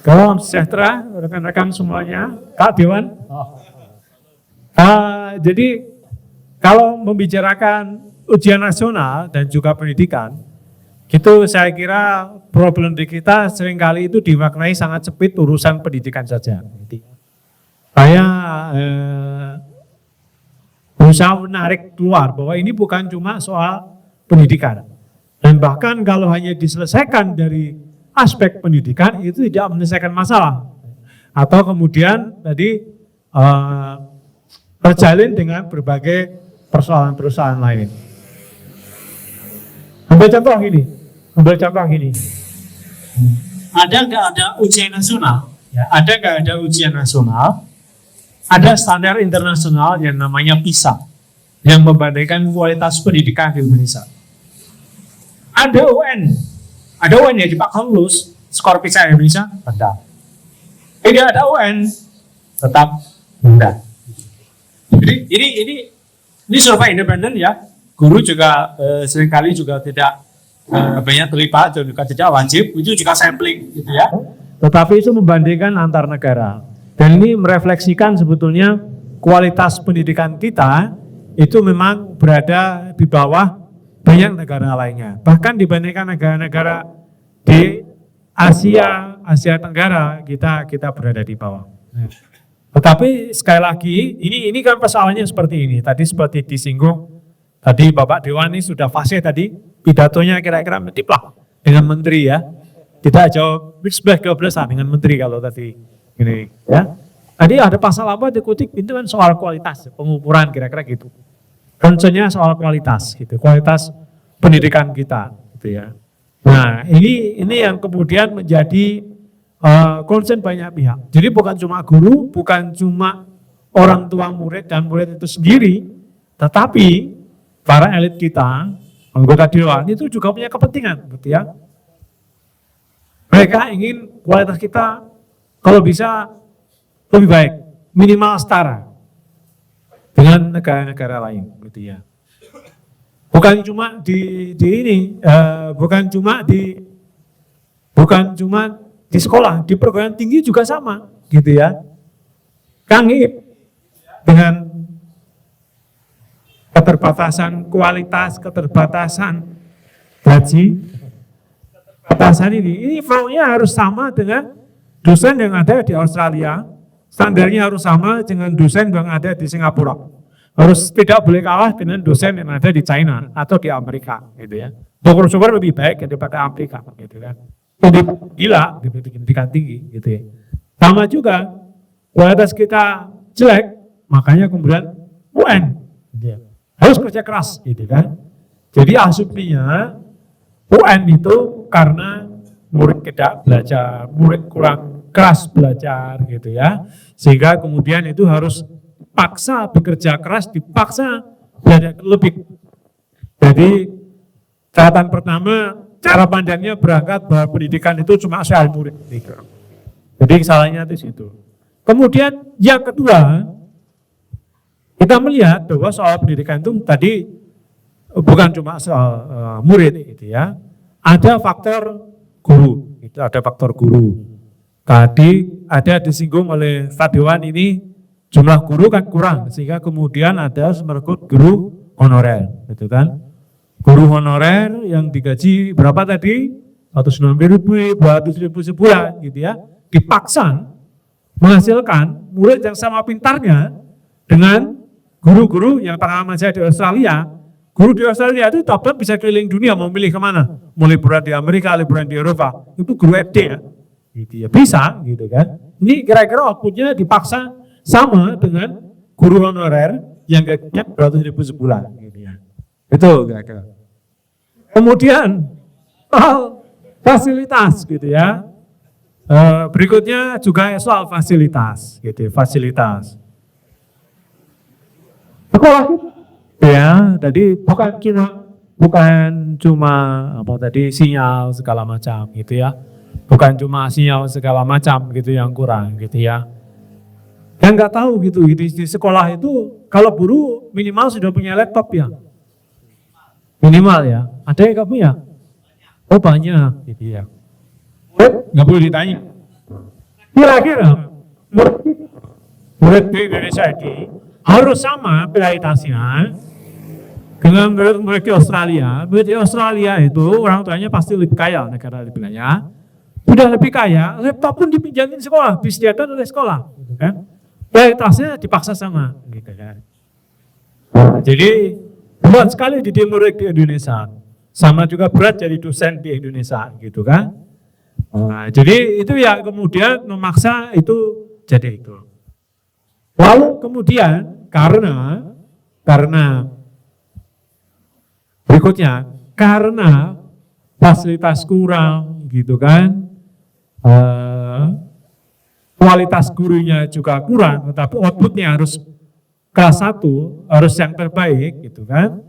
Salam sejahtera rekan-rekan semuanya, Kak Dewan. Jadi kalau membicarakan ujian nasional dan juga pendidikan, itu saya kira problem di kita seringkali itu dimaknai sangat sempit urusan pendidikan saja. Saya berusaha menarik keluar bahwa ini bukan cuma soal pendidikan. Dan bahkan kalau hanya diselesaikan dari aspek pendidikan itu tidak menyelesaikan masalah. Atau kemudian tadi terjalin dengan berbagai persoalan-persoalan lain. Ambil contoh gini. Ada nggak ada ujian nasional? Ya, ada nggak ada ujian nasional? Ada standar internasional yang namanya PISA yang membandingkan kualitas pendidikan di Indonesia. Ada UN ya dipaksa lulus skor PISA di Indonesia rendah. Tidak ada UN tetap rendah. Jadi ini survei independen ya. Guru juga seringkali juga tidak banyak terlibat dan juga tidak wajib. Itu juga sampling gitu ya. Tetapi itu membandingkan antar negara. Dan ini merefleksikan sebetulnya kualitas pendidikan kita itu memang berada di bawah banyak negara lainnya. Bahkan dibandingkan negara-negara di Asia Tenggara kita berada di bawah. Tetapi sekali lagi ini kan persoalannya seperti ini. Tadi seperti disinggung tadi Bapak Dewan ini sudah fasih tadi pidatonya kira-kira metiplak dengan menteri ya. Tidak jauh sebelah 12 dengan menteri kalau tadi ini ya. Tadi ada pasal apa dikutip itu kan soal kualitas pengukuran kira-kira gitu. Concernnya soal kualitas gitu, kualitas pendidikan kita gitu ya. Nah, ini yang kemudian menjadi concern banyak pihak. Jadi bukan cuma guru, bukan cuma orang tua murid dan murid itu sendiri, tetapi para elit kita, anggota dewan itu juga punya kepentingan gitu ya. Mereka ingin kualitas kita kalau bisa lebih baik, minimal setara dengan negara-negara lain gitu ya. Bukan cuma bukan cuma di sekolah, di perguruan tinggi juga sama gitu ya. Kang Ip dengan keterbatasan kualitas, keterbatasan gaji, keterbatasan ini flow-nya harus sama dengan dosen yang ada di Australia, standarnya harus sama dengan dosen yang ada di Singapura. Harus tidak boleh kalah dengan dosen yang ada di China atau di Amerika gitu ya. Syukur-syukur lebih baik daripada Amerika gitu kan. Jadi gila di pendidikan tinggi gitu ya. Sama juga kualitas kita jelek, makanya kemudian UN gitu ya. Harus kerja keras gitu kan. Jadi asumsinya UN itu karena murid tidak belajar, murid kurang keras belajar gitu ya. Sehingga kemudian itu harus paksa bekerja keras, dipaksa belajar lebih. Jadi catatan pertama, cara pandangnya berangkat bahwa pendidikan itu cuma soal murid. Jadi salahnya di situ. Kemudian yang kedua, kita melihat bahwa soal pendidikan itu tadi bukan cuma soal murid gitu ya. Ada faktor guru, itu ada faktor guru. Tadi ada disinggung oleh Pak Dewan ini jumlah guru kan kurang, sehingga kemudian ada merekrut guru honorer, gitu kan. Guru honorer yang digaji berapa tadi? 190.000, 200.000 sebulan, gitu ya. Dipaksa menghasilkan murid yang sama pintarnya dengan guru-guru yang pengalaman saya di Australia. Guru di Australia itu dapat bisa keliling dunia, mau milih kemana? Mau liburan di Amerika, liburan di Eropa. Itu guru SD ya. Gitu ya. Bisa, gitu kan. Ini kira-kira outputnya dipaksa sama dengan guru honorer yang gajinya 200.000 sebulan gitu ya. Itu kira-kira. Kemudian fasilitas gitu ya. Berikutnya juga soal fasilitas gitu, fasilitas. Sekolah ya, tadi bukan cuma apa tadi sinyal segala macam gitu ya. Bukan cuma sinyal segala macam gitu yang kurang gitu ya. Yang nggak tahu gitu di sekolah itu kalau guru minimal sudah punya laptop ya, minimal ya. Ada yang nggak punya? Oh banyak, gitu ya. Nggak boleh ditanya. Kira-kira murid di Indonesia ini harus sama prioritasnya dengan murid di Australia. Murid di Australia itu orang tuanya pasti lebih kaya, negara lebih kaya. Udah lebih kaya, laptop pun dipinjamin sekolah, disediakan oleh sekolah. Gitu kan. Prioritasnya dipaksa sama. Gitu kan. Jadi berat sekali di murid di Indonesia. Sama juga berat jadi dosen di Indonesia. Gitu kan. Nah, jadi itu ya kemudian memaksa itu jadi itu. Lalu kemudian karena berikutnya karena fasilitas kurang gitu kan, kualitas gurunya juga kurang, tetapi outputnya harus kelas 1, harus yang terbaik gitu kan.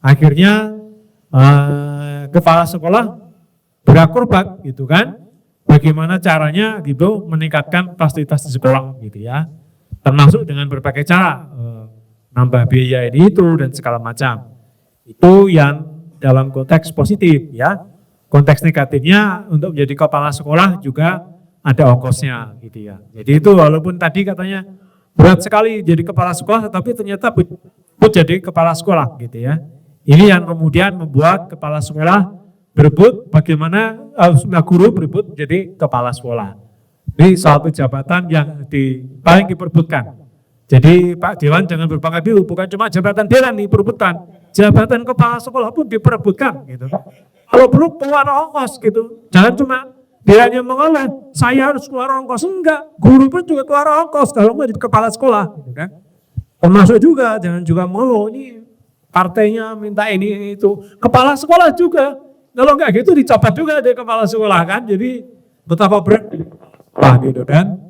Akhirnya kepala sekolah berakrobat gitu kan. Bagaimana caranya gitu meningkatkan fasilitas di sekolah gitu ya. Termasuk dengan berbagai cara, nambah biaya ini itu dan segala macam. Itu yang dalam konteks positif ya. Konteks negatifnya untuk menjadi kepala sekolah juga ada ongkosnya gitu ya. Jadi itu walaupun tadi katanya berat sekali jadi kepala sekolah, tetapi ternyata pun jadi kepala sekolah gitu ya. Ini yang kemudian membuat kepala sekolah berebut bagaimana guru berebut jadi kepala sekolah. Ini suatu jabatan yang paling diperebutkan. Jadi Pak Dewan jangan berbangga dulu, bukan cuma jabatan Dewan diperebutkan, jabatan kepala sekolah pun diperebutkan gitu. Kalau perlu keluar ongkos gitu, jangan cuma dia hanya mengolah, saya harus keluar ongkos, enggak, guru pun juga keluar ongkos kalau mau jadi kepala sekolah gitu kan. Termasuk juga jangan juga mengeluh, ini partainya minta ini itu, kepala sekolah juga, kalau enggak gitu dicopot juga dari kepala sekolah kan, jadi betapa berat gitu kan.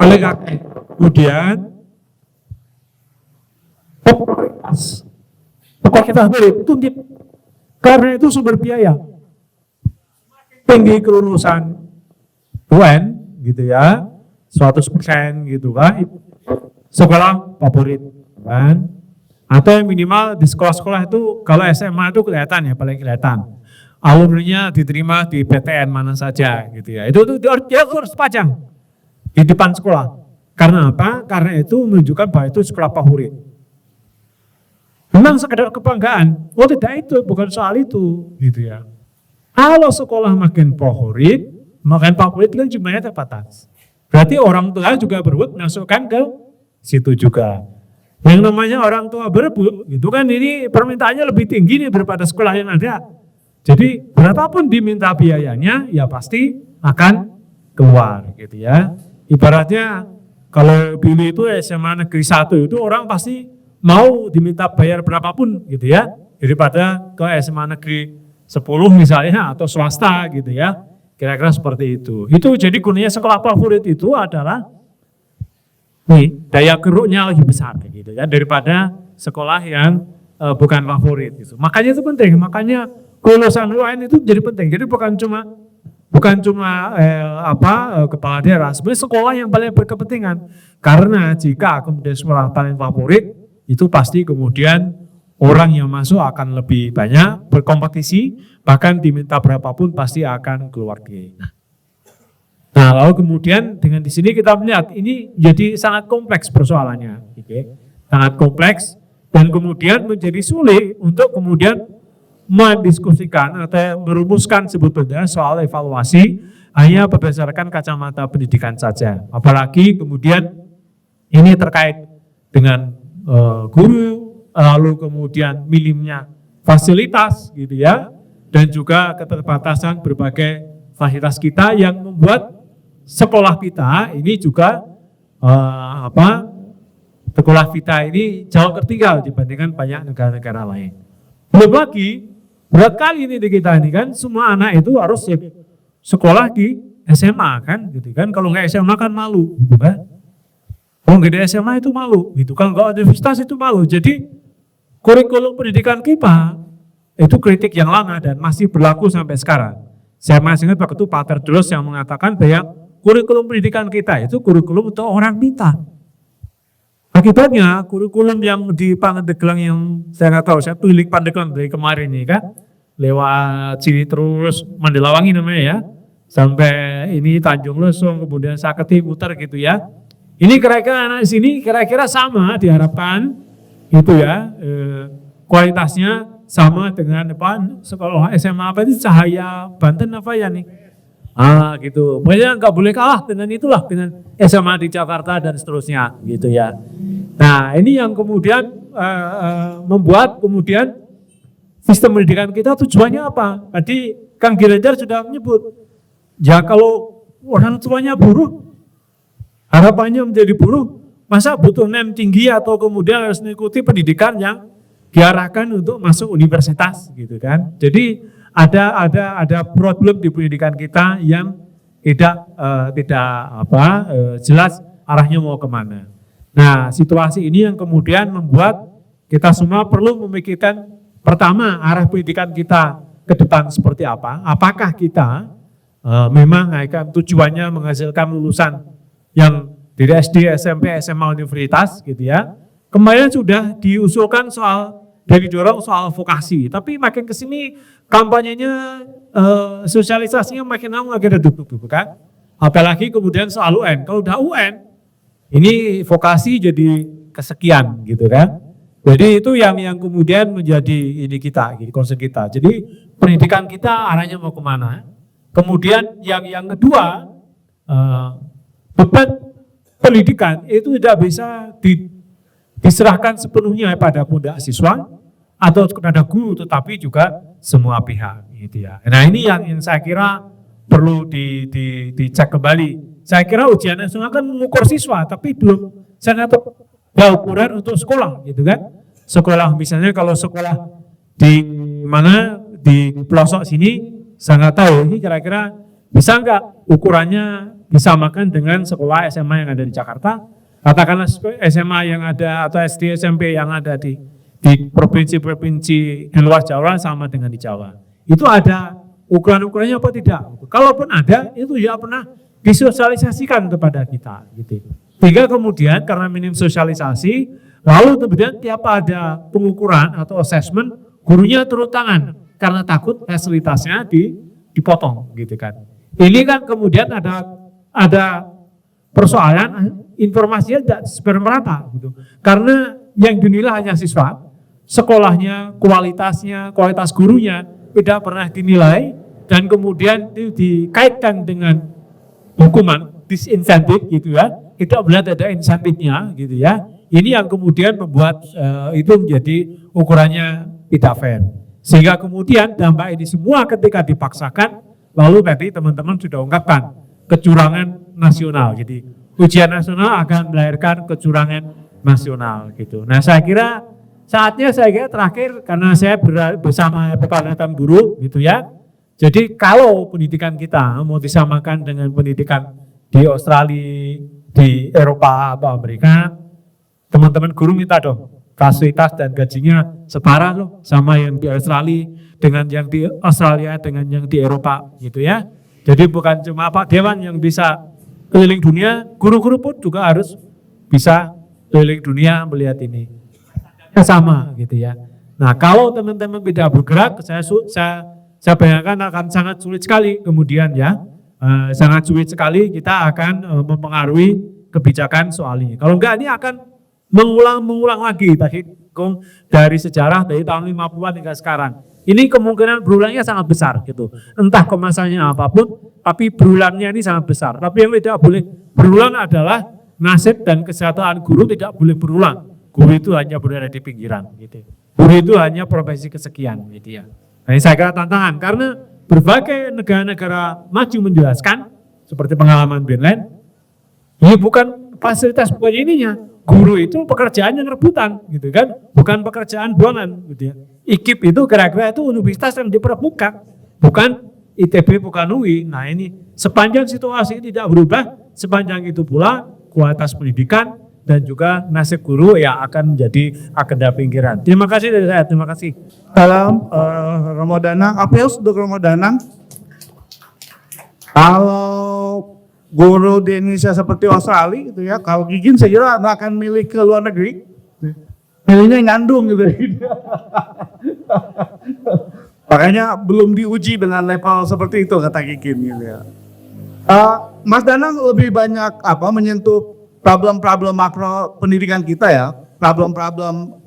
Oleh karena kemudian pokok kita tuntut karena itu sumber biaya tinggi kelulusan UN gitu ya 100% gitu kan, sekolah favorit kan, atau minimal di sekolah-sekolah itu kalau SMA itu kelihatan ya, paling kelihatan alumninya diterima di PTN mana saja gitu ya, itu dia harus pajang di depan sekolah. Karena apa? Karena itu menunjukkan bahwa itu sekolah favorit. Memang sekedar kebanggaan, oh tidak, itu bukan soal itu gitu ya. Kalau sekolah makin favorit kan jumlahnya terbatas. Berarti orang tua juga berebut masukkan ke situ juga. Yang namanya orang tua berebut, itu kan ini permintaannya lebih tinggi nih daripada sekolah yang ada. Jadi berapapun diminta biayanya, ya pasti akan keluar gitu ya. Ibaratnya kalau dulu itu SMA negeri 1 itu orang pasti mau diminta bayar berapapun gitu ya, daripada ke SMA negeri 10 misalnya atau swasta gitu ya, kira-kira seperti itu. Itu jadi gunanya sekolah favorit itu adalah daya geruknya lebih besar gitu ya daripada sekolah yang bukan favorit gitu. Makanya itu penting, makanya kelulusan UN itu jadi penting. Jadi bukan cuma kepala daerah, sebenarnya sekolah yang paling berkepentingan. Karena jika kemudian sekolah paling favorit itu pasti kemudian orang yang masuk akan lebih banyak berkompetisi, bahkan diminta berapapun pasti akan keluar biaya. Nah, lalu kemudian dengan di sini kita melihat ini jadi sangat kompleks persoalannya, sangat kompleks dan kemudian menjadi sulit untuk kemudian mendiskusikan atau merumuskan sebetulnya soal evaluasi hanya berdasarkan kacamata pendidikan saja. Apalagi kemudian ini terkait dengan guru, lalu kemudian minimnya fasilitas gitu ya, dan juga keterbatasan berbagai fasilitas kita yang membuat sekolah kita ini juga sekolah kita ini jauh tertinggal dibandingkan banyak negara-negara lain. Belum lagi berat kali ini di kita ini kan, semua anak itu harus sekolah di SMA kan, gitu kan. Kalau nggak SMA kan malu, gitu kan. Kalau nggak di SMA itu malu, gitu. Kalau nggak universitas itu malu. Jadi kurikulum pendidikan kita itu kritik yang lama dan masih berlaku sampai sekarang. Saya masih ingat waktu itu Pak Terdus yang mengatakan bahwa kurikulum pendidikan kita itu kurikulum untuk orang pintar. Akibatnya kurikulum yang di Pandeglang yang saya nggak tahu, saya pilih Pandeglang dari kemarin ini kan, lewat sini terus Mandalawangi namanya ya, sampai ini Tanjung Lesung, kemudian Saketi muter gitu ya. Ini kira-kira anak sini kira-kira sama diharapkan gitu ya, kualitasnya sama dengan apa sekolah SMA apa itu Cahaya Banten apa ya nih? Gitu. Pokoknya nggak boleh kalah dengan itulah, dengan SMA di Jakarta dan seterusnya gitu ya. Nah ini yang kemudian membuat kemudian sistem pendidikan kita tujuannya apa? Tadi Kang Ginanjar sudah menyebut, ya kalau orang tuanya buruh, harapannya menjadi buruh, masa butuh NEM tinggi atau kemudian harus mengikuti pendidikan yang diarahkan untuk masuk universitas gitu kan? Jadi ada problem di pendidikan kita yang tidak jelas arahnya mau kemana. Nah situasi ini yang kemudian membuat kita semua perlu memikirkan pertama arah pendidikan kita ke depan seperti apa. Apakah kita memang akan tujuannya menghasilkan lulusan yang dari SD, SMP, SMA, universitas gitu ya. Kemarin sudah diusulkan dari dorong soal vokasi, tapi makin ke sini kampanyenya, sosialisasinya makin lama makin redup kan. Apalagi kemudian soal UN. Kalau udah UN, ini vokasi jadi kesekian gitu kan. Jadi itu yang kemudian menjadi ini kita, concern kita. Jadi pendidikan kita arahnya mau kemana. Kemudian yang kedua, beban pendidikan itu tidak bisa diserahkan sepenuhnya pada pundak siswa atau kepada guru, tetapi juga semua pihak gitu ya. Nah ini yang saya kira perlu dicek kembali. Saya kira ujian nasional kan mengukur siswa, tapi belum sangat ukuran untuk sekolah gitu kan. Sekolah misalnya kalau sekolah di mana di pelosok sini, saya nggak tahu ini kira-kira bisa nggak ukurannya disamakan dengan sekolah SMA yang ada di Jakarta. Katakanlah SMA yang ada atau SD SMP yang ada di provinsi-provinsi yang luar Jawa sama dengan di Jawa. Itu ada ukuran-ukurannya apa tidak? Kalaupun ada, itu ya pernah disosialisasikan kepada kita. Gitu. Sehingga kemudian karena minim sosialisasi, lalu kemudian tiap ada pengukuran atau assessment, gurunya turun tangan karena takut fasilitasnya dipotong, gitu kan. Ini kan kemudian ada persoalan informasinya tidak sebenarnya merata gitu. Karena yang dinilai hanya siswa, sekolahnya, kualitas gurunya tidak pernah dinilai dan kemudian itu dikaitkan dengan hukuman, disinsentif gitu ya. Tidak melihat ada insentifnya gitu ya. Ini yang kemudian membuat itu menjadi ukurannya tidak fair. Sehingga kemudian dampak ini semua ketika dipaksakan, lalu tadi teman-teman sudah ungkapkan kecurangan nasional. Jadi ujian nasional akan melahirkan kecurangan nasional gitu. Nah saya kira saatnya terakhir karena saya bersama Perkanatan Guru gitu ya. Jadi kalau pendidikan kita mau disamakan dengan pendidikan di Australia, di Eropa atau Amerika, teman-teman guru minta dong fasilitas dan gajinya setara loh sama yang di Australia dengan yang di Australia dengan yang di Eropa gitu ya. Jadi bukan cuma Pak Dewan yang bisa keliling dunia, guru-guru pun juga harus bisa keliling dunia melihat ini. Sama gitu ya. Nah kalau teman-teman tidak bergerak, saya bayangkan akan sangat sulit sekali kemudian ya. Sangat sulit sekali kita akan mempengaruhi kebijakan soal ini. Kalau enggak ini akan mengulang lagi tadi dari sejarah dari tahun 50-an hingga sekarang. Ini kemungkinan berulangnya sangat besar gitu. Entah kemasannya apapun, tapi berulangnya ini sangat besar. Tapi yang tidak boleh berulang adalah nasib dan kesejahteraan guru tidak boleh berulang. Guru itu hanya berada di pinggiran gitu. Guru itu hanya profesi kesekian gitu ya. Nah, ini saya kira tantangan karena berbagai negara-negara maju menjelaskan seperti pengalaman Finland, ini bukan fasilitas bukan ininya. Guru itu pekerjaan yang rebutan gitu kan, bukan pekerjaan buangan gitu ya. IKIP itu kira-kira itu universitas yang diperebutkan, bukan ITB, bukan UI. Nah ini sepanjang situasi tidak berubah, sepanjang itu pula kualitas pendidikan dan juga nasib guru ya akan menjadi agenda pinggiran. Terima kasih dari saya, terima kasih. Salam Romo Danang, apel untuk Romo Danang. Kalau guru di Indonesia seperti Australia gitu ya, kalau Gigin saya kira akan milih ke luar negeri, milihnya ngandung gitu. Makanya belum diuji dengan level seperti itu kata Gigin gitu ya. Mas Danang lebih banyak menyentuh problem-problem makro pendidikan kita ya, problem-problem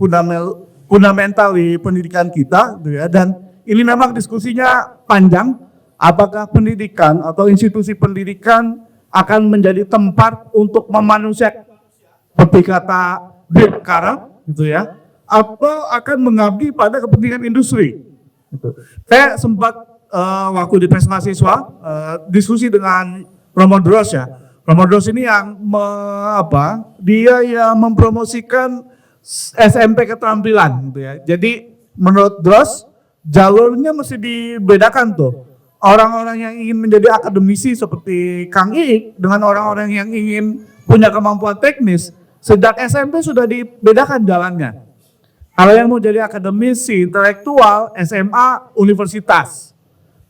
fundamental di pendidikan kita, gitu ya. Dan ini memang diskusinya panjang. Apakah pendidikan atau institusi pendidikan akan menjadi tempat untuk memanusiakan seperti kata Dirk Carl, gitu ya, atau akan mengabdi pada kepentingan industri? Gitu. Saya sempat waktu di pesta mahasiswa diskusi dengan Romo Drost ya. Romo Drost ini yang dia yang mempromosikan SMP keterampilan, gitu ya. Jadi menurut Drost jalurnya mesti dibedakan tuh. Orang-orang yang ingin menjadi akademisi seperti Kang Iik dengan orang-orang yang ingin punya kemampuan teknis sejak SMP sudah dibedakan jalannya. Kalau yang mau jadi akademisi, intelektual, SMA, universitas.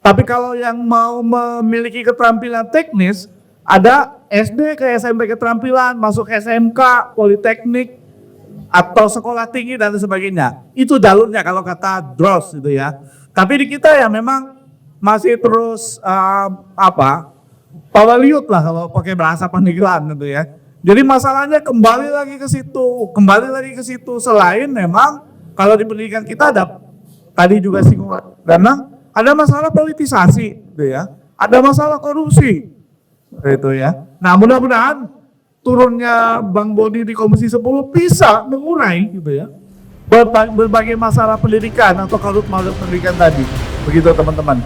Tapi kalau yang mau memiliki keterampilan teknis, ada SD ke SMP keterampilan, masuk SMK, politeknik, atau sekolah tinggi dan sebagainya. Itu jalurnya kalau kata Drost itu ya. Tapi di kita ya memang masih terus pawaliut lah kalau pakai bahasa pendidikan gitu ya. Jadi masalahnya kembali lagi ke situ. Selain memang kalau di pendidikan kita ada tadi juga singgung karena ada masalah politisasi gitu ya. Ada masalah korupsi. Gitu ya. Nah, mudah-mudahan turunnya Bang Boni di Komisi 10 bisa mengurai gitu ya. Berbagai masalah pendidikan atau karut pendidikan tadi. Begitu teman-teman.